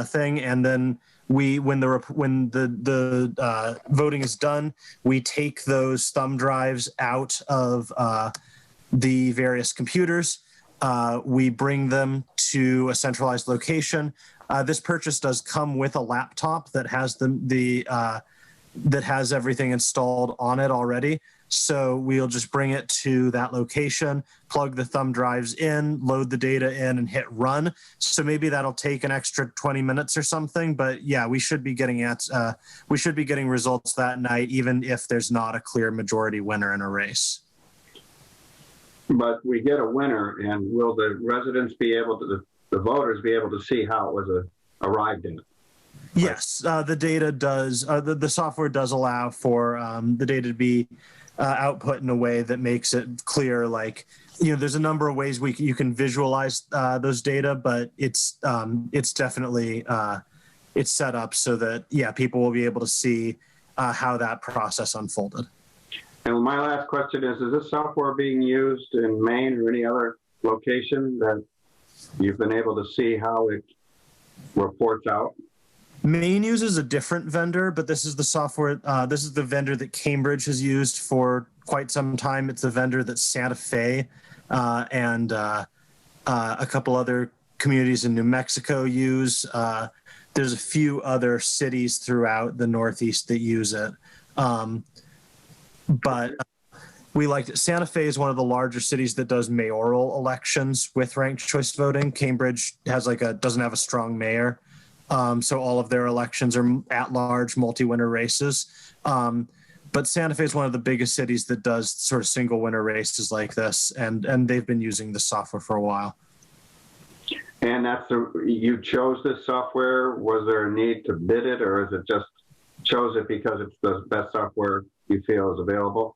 thing. And then when the voting is done, we take those thumb drives out of the various computers. We bring them to a centralized location. This purchase does come with a laptop that has that has everything installed on it already. So we'll just bring it to that location, plug the thumb drives in, load the data in, and hit run. So maybe that'll take an extra 20 minutes or something. But yeah, we should be getting results that night, even if there's not a clear majority winner in a race. But we get a winner, and will the residents be able to, the voters be able to see how it was arrived in? Yes, the data does. The software does allow for the data to be output in a way that makes it clear. Like, there's a number of ways you can visualize those data, but it's definitely it's set up so that people will be able to see how that process unfolded. And my last question is this software being used in Maine or any other location that you've been able to see how it reports out? Maine uses a different vendor, but this is the software. This is the vendor that Cambridge has used for quite some time. It's the vendor that Santa Fe and a couple other communities in New Mexico use. There's a few other cities throughout the Northeast that use it. But we liked it. Santa Fe is one of the larger cities that does mayoral elections with ranked choice voting. Cambridge has doesn't have a strong mayor. So all of their elections are at-large multi-winner races. But Santa Fe is one of the biggest cities that does sort of single-winner races like this, and they've been using the software for a while. And you chose this software. Was there a need to bid it, or is it just chose it because it's the best software you feel is available?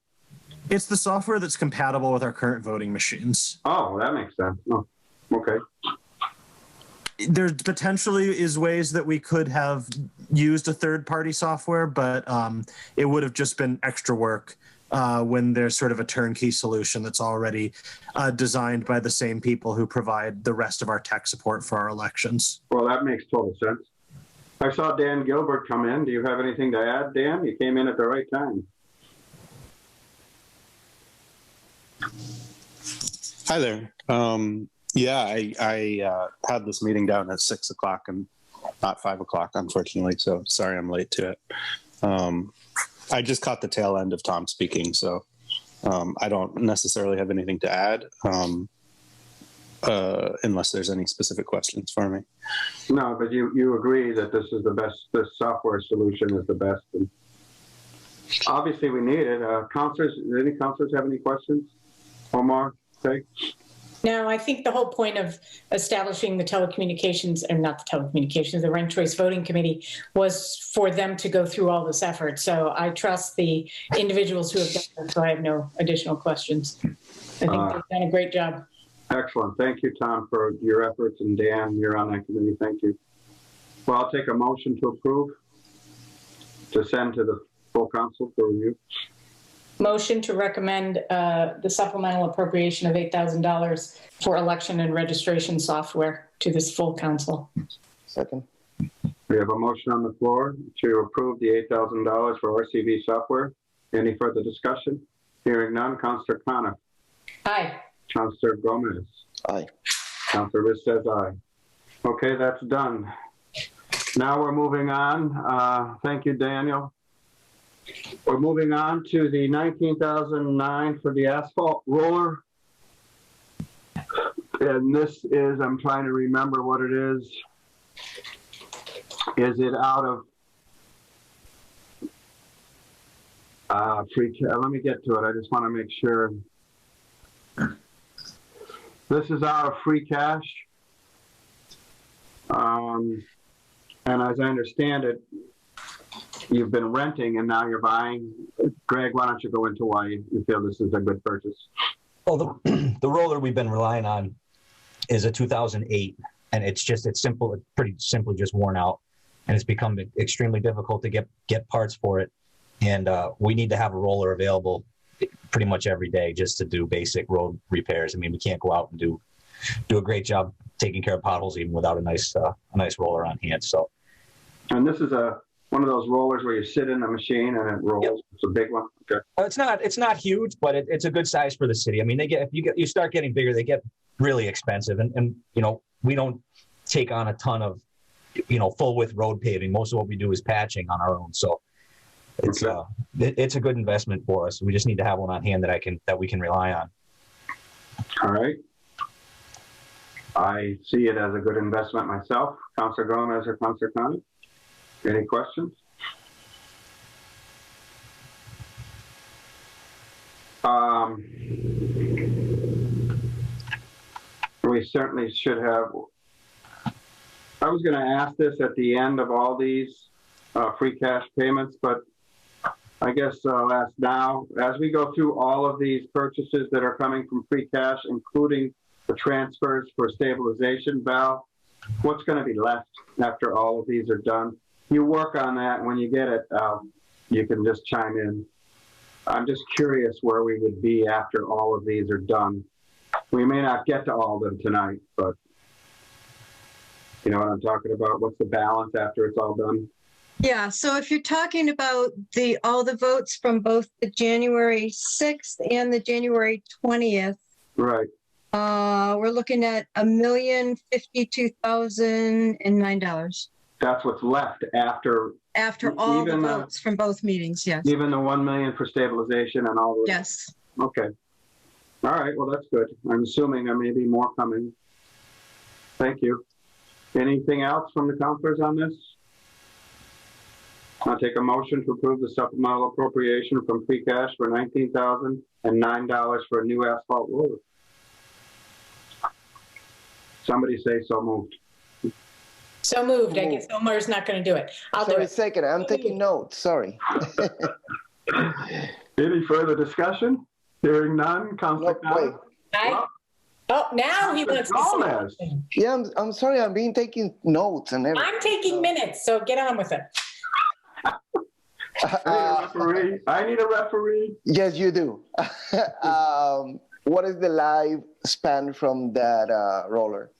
It's the software that's compatible with our current voting machines. Oh, that makes sense. Oh, okay. There potentially is ways that we could have used a third-party software, but it would have just been extra work when there's sort of a turnkey solution that's already designed by the same people who provide the rest of our tech support for our elections. Well, that makes total sense. I saw Dan Gilbert come in. Do you have anything to add, Dan? You came in at the right time. Hi there. I had this meeting down at 6 o'clock and not 5 o'clock, unfortunately. So sorry I'm late to it. I just caught the tail end of Tom speaking, so I don't necessarily have anything to add unless there's any specific questions for me. No, but you agree that this is the best, this software solution is the best. And obviously we need it. Counselors, any counselors have any questions? Omar, okay. No, I think the whole point of establishing the telecommunications, and not the telecommunications, the ranked choice voting committee was for them to go through all this effort. So I trust the individuals who have done this, so I have no additional questions. I think they've done a great job. Excellent. Thank you, Tom, for your efforts, and Dan, you're on that committee. Thank you. Well, I'll take a motion to approve, to send to the full council for review. Motion to recommend the supplemental appropriation of $8,000 for election and registration software to this full council. Second. We have a motion on the floor to approve the $8,000 for RCV software. Any further discussion? Hearing none. Councillor Coniff. Aye. Councillor Gomez. Aye. Councillor Riss says aye. Okay, that's done. Now we're moving on. Thank you, Daniel. We're moving on to the 19,009 for the asphalt roller. And this is, I'm trying to remember what it is. Is it out of free cash? Let me get to it. I just want to make sure. This is out of free cash. And as I understand it, you've been renting and now you're buying. Greg, why don't you go into why you feel this is a good purchase? Well, the roller we've been relying on is a 2008, and it's simple. It's pretty simply just worn out, and it's become extremely difficult to get parts for it. And we need to have a roller available pretty much every day just to do basic road repairs. I mean, we can't go out and do a great job taking care of potholes even without a nice roller on hand. So, and this is one of those rollers where you sit in the machine and it rolls. Yep. It's a big one. Okay. It's not huge, but it's a good size for the city. I mean, if you start getting bigger, they get really expensive, and you know, we don't take on a ton of, you know, full width road paving. Most of what we do is patching on our own. So it's it's a good investment for us. We just need to have one on hand that we can rely on. All right. I see it as a good investment myself. Councillor Gomez or Councillor Conant? Any questions? We certainly should have. I was going to ask this at the end of all these free cash payments, but I guess I'll ask now. As we go through all of these purchases that are coming from free cash, including the transfers for stabilization, Val, what's going to be left after all of these are done? You work on that. When you get it, you can just chime in. I'm just curious where we would be after all of these are done. We may not get to all of them tonight, but you know what I'm talking about? What's the balance after it's all done? Yeah, so if you're talking about all the votes from both the January 6th and the January 20th, right? We're looking at $1,052,009. That's what's left after all the votes from both meetings. Yes. Even the $1 million for stabilization and all the. Yes. Okay. All right. Well, that's good. I'm assuming there may be more coming. Thank you. Anything else from the councilors on this? I'll take a motion to approve the supplemental appropriation from free cash for $19,009 for a new asphalt road. Somebody say so moved. So moved. I guess Omar's not going to do it. I'll do it. A second. I'm taking notes. Sorry. Any further discussion? Hearing none. Councilor Nope, Oh, now he wants to say. Yeah, I'm sorry. I'm taking notes and everything. I'm taking minutes, so get on with it. I need a referee. Yes, you do. What is the lifespan from that roller?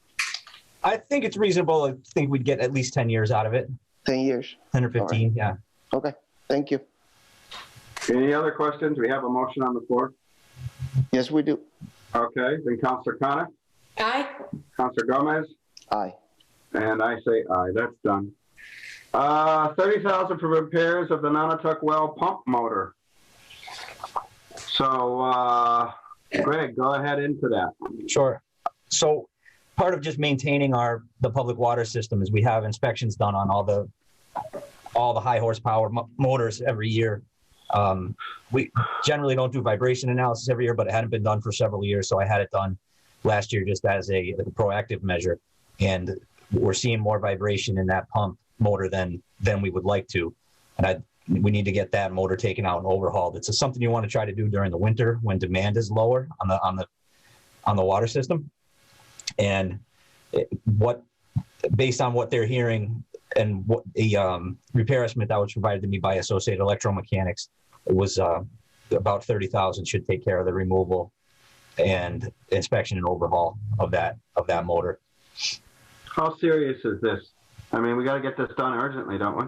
I think it's reasonable. I think we'd get at least 10 years out of it. 10 years? 10 or 15, right. Yeah. Okay, thank you. Any other questions? We have a motion on the floor. Yes, we do. Okay, then Councillor Coniff? Aye. Councillor Gomez? Aye. And I say aye. That's done. $30,000 for repairs of the Nonotuck well pump motor. So, Greg, go ahead into that. Sure. So, part of just maintaining the public water system is we have inspections done on all the high horsepower motors every year. We generally don't do vibration analysis every year, but it hadn't been done for several years, so I had it done. last year just as a proactive measure, and we're seeing more vibration in that pump motor than we would like to, and we need to get that motor taken out and overhauled. It's something you want to try to do during the winter when demand is lower on the water system, and based on what they're hearing and what the repair estimate that was provided to me by Associated Electromechanics, it was about $30,000 should take care of the removal and inspection and overhaul of that motor. How serious is this? I mean, we got to get this done urgently, don't we?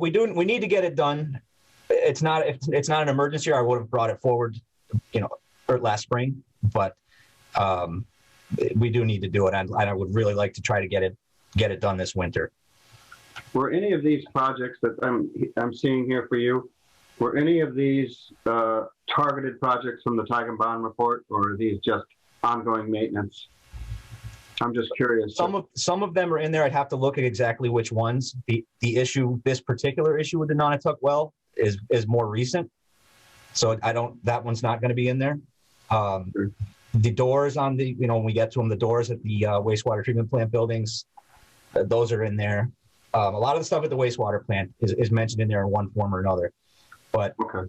We need to get it done. It's not an emergency, or I would have brought it forward, or last spring, but we do need to do it, and I would really like to try to get it done this winter. Were any of these projects that I'm seeing here for you, were any of these targeted projects from the Tiger Bond report, or are these just ongoing maintenance? I'm just curious. Some of them are in there. I'd have to look at exactly which ones. This particular issue with the Nonotuck well is more recent, so that one's not going to be in there. The doors on when we get to them, the doors at the wastewater treatment plant buildings, those are in there. A lot of the stuff at the wastewater plant is mentioned in there in one form or another. But okay,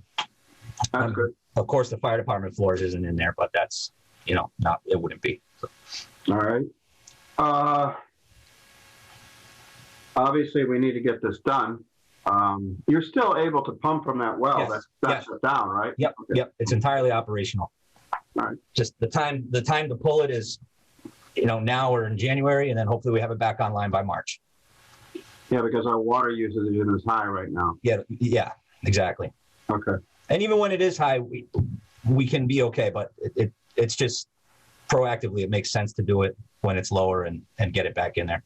that's good. Of course, the fire department floors isn't in there, but that's it wouldn't be. So. All right. Obviously, we need to get this done. You're still able to pump from that well. Yes. That's shut down, right? Yep. Okay. Yep. It's entirely operational. All right. Just the time to pull it is, now or in January, and then hopefully we have it back online by March. Yeah, because our water usage is high right now. Yeah, exactly. Okay. And even when it is high, we can be okay, but it's just proactively, it makes sense to do it when it's lower and get it back in there.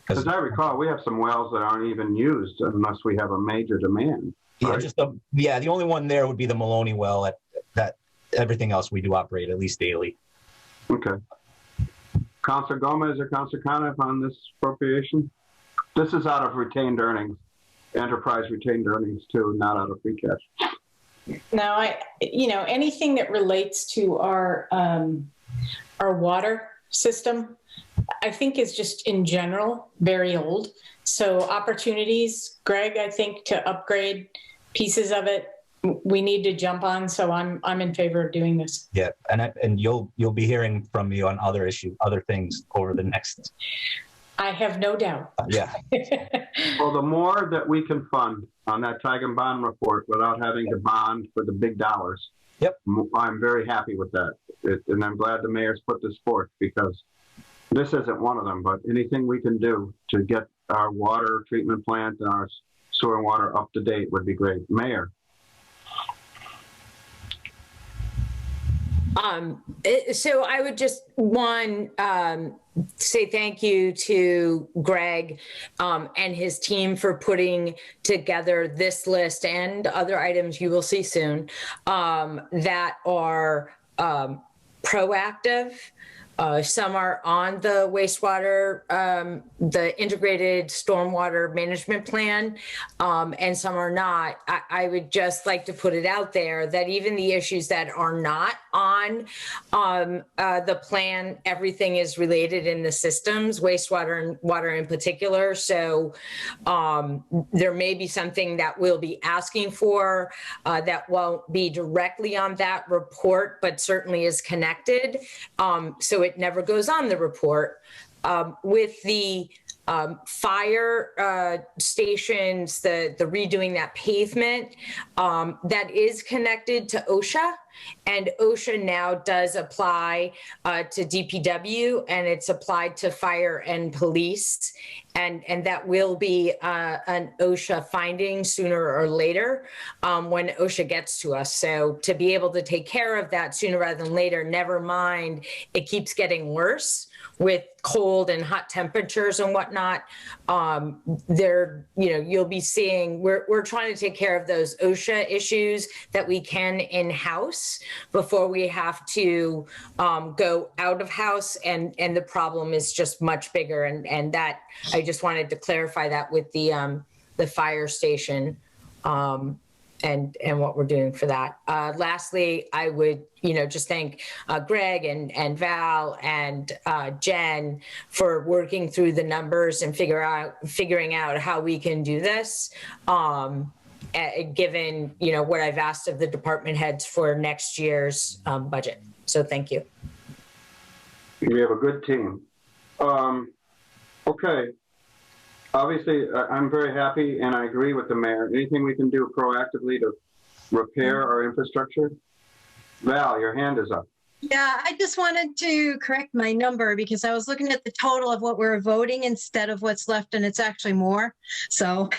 As I recall, we have some wells that aren't even used unless we have a major demand. Right? The only one there would be the Maloney well. That everything else we do operate at least daily. Okay. Councilor Gomez or Councilor Coniff on this appropriation? This is out of retained earnings, enterprise retained earnings too, not out of free cash. Now, anything that relates to our water system, I think is just in general very old. So opportunities, Greg, I think to upgrade pieces of it, we need to jump on. So I'm in favor of doing this. Yeah, and you'll be hearing from me on other things over the next. I have no doubt. Yeah. Well, the more that we can fund on that Tiger Bond report without having to bond for the big dollars, yep, I'm very happy with that. And I'm glad the mayor's put this forth, because this isn't one of them, but anything we can do to get our water treatment plant and our sewer and water up to date would be great. Mayor. So I would just say thank you to Greg and his team for putting together this list and other items you will see soon that are proactive. Some are on the wastewater, the integrated stormwater management plan, and some are not. I would just like to put it out there that even the issues that are not on the plan, everything is related in the systems, wastewater and water in particular. So there may be something that we'll be asking for that won't be directly on that report, but certainly is connected. So it never goes on the report. With the fire stations, the redoing that pavement, that is connected to OSHA, and OSHA now does apply to DPW, and it's applied to fire and police, and that will be an OSHA finding sooner or later when OSHA gets to us. So to be able to take care of that sooner rather than later, never mind, it keeps getting worse with cold and hot temperatures and whatnot. You'll be seeing, we're trying to take care of those OSHA issues that we can in-house before we have to go out of house, and the problem is just much bigger. And that, I just wanted to clarify that with the fire station. and what we're doing for that. Lastly, I would, just thank Greg and Val and Jen for working through the numbers and figuring out how we can do this. Given, what I've asked of the department heads for next year's budget. So thank you. We have a good team. Okay. Obviously, I'm very happy and I agree with the mayor. Anything we can do proactively to repair our infrastructure? Val, your hand is up. Yeah, I just wanted to correct my number because I was looking at the total of what we're voting instead of what's left, and it's actually more. So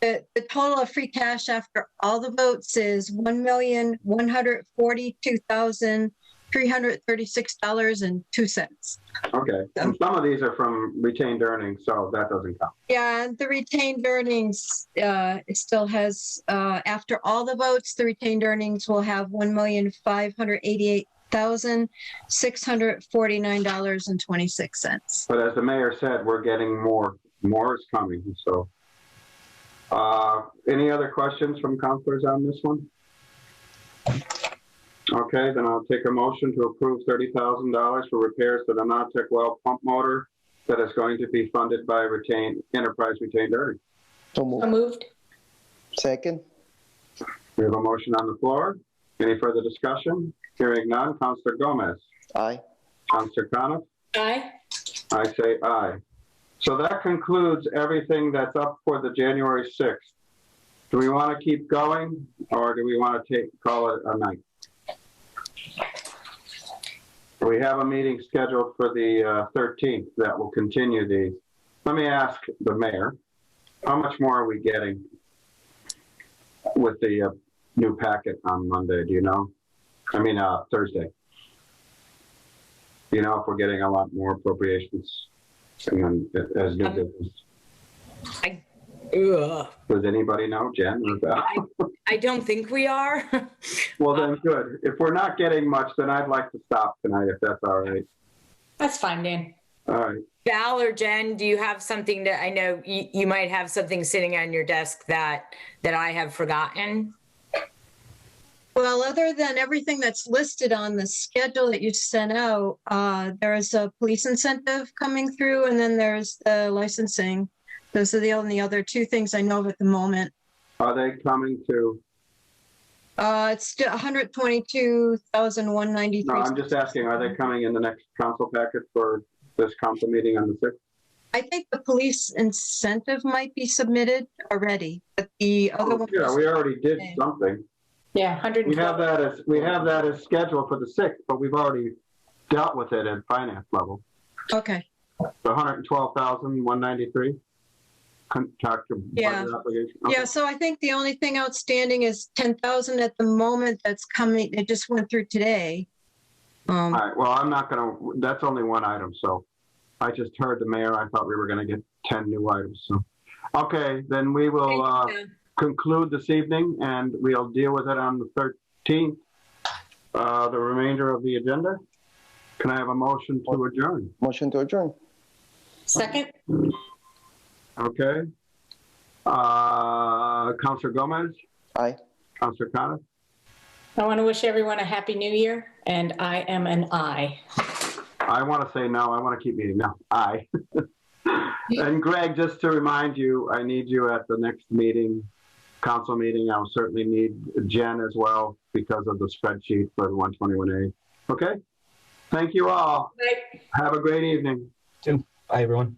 the total of free cash after all the votes is $1,142,336.02. Okay, and some of these are from retained earnings, so that doesn't count. Yeah, and the retained earnings it still has, after all the votes, the retained earnings will have $1,588,649.26. But as the mayor said, we're getting more. More is coming. So, any other questions from councilors on this one? Okay, then I'll take a motion to approve $30,000 for repairs to the Nautic well pump motor that is going to be funded by enterprise retained earnings. So moved. So moved. Second. We have a motion on the floor. Any further discussion? Hearing none. Councilor Gomez. Aye. Councilor Coniff. Aye. I say aye. So that concludes everything that's up for the January 6th. Do we want to keep going or do we want to call it a night? We have a meeting scheduled for the 13th that will continue these. Let me ask the mayor, how much more are we getting with the new packet on Monday? Do you know? I mean, Thursday. Do you know if we're getting a lot more appropriations as new business? Does anybody know, Jen? I don't think we are. Well, then good. If we're not getting much, then I'd like to stop tonight, if that's all right. That's fine, Dan. All right. Val or Jen, do you have something that I know you might have something sitting on your desk that I have forgotten? Well, other than everything that's listed on the schedule that you sent out, there's a police incentive coming through, and then there's the licensing. Those are the only other two things I know of at the moment. Are they coming to? It's still $122,193. No, I'm just asking, are they coming in the next council packet for this council meeting on the 6th? I think the police incentive might be submitted already, but the other one. Yeah, we already did something. Yeah, 112. We have that as scheduled for the 6th, but we've already dealt with it at finance level. Okay. The 112,193. Yeah. Okay. Yeah. So I think the only thing outstanding is 10,000 at the moment. That's coming. It just went through today. All right. Well, I'm not going to. That's only one item. So I just heard the mayor. I thought we were going to get 10 new items. So okay, then we will conclude this evening, and we'll deal with it on the 13th. The remainder of the agenda. Can I have a motion to adjourn? Motion to adjourn. Second. Okay. Councilor Gomez? Aye. Councilor Coniff? I want to wish everyone a happy new year, and I am an aye. I want to say no. I want to keep meeting. No, aye. And Greg, just to remind you, I need you at the next meeting, council meeting. I'll certainly need Jen as well because of the spreadsheet for the 121A. Okay? Thank you all. Bye. Have a great evening. Bye, everyone.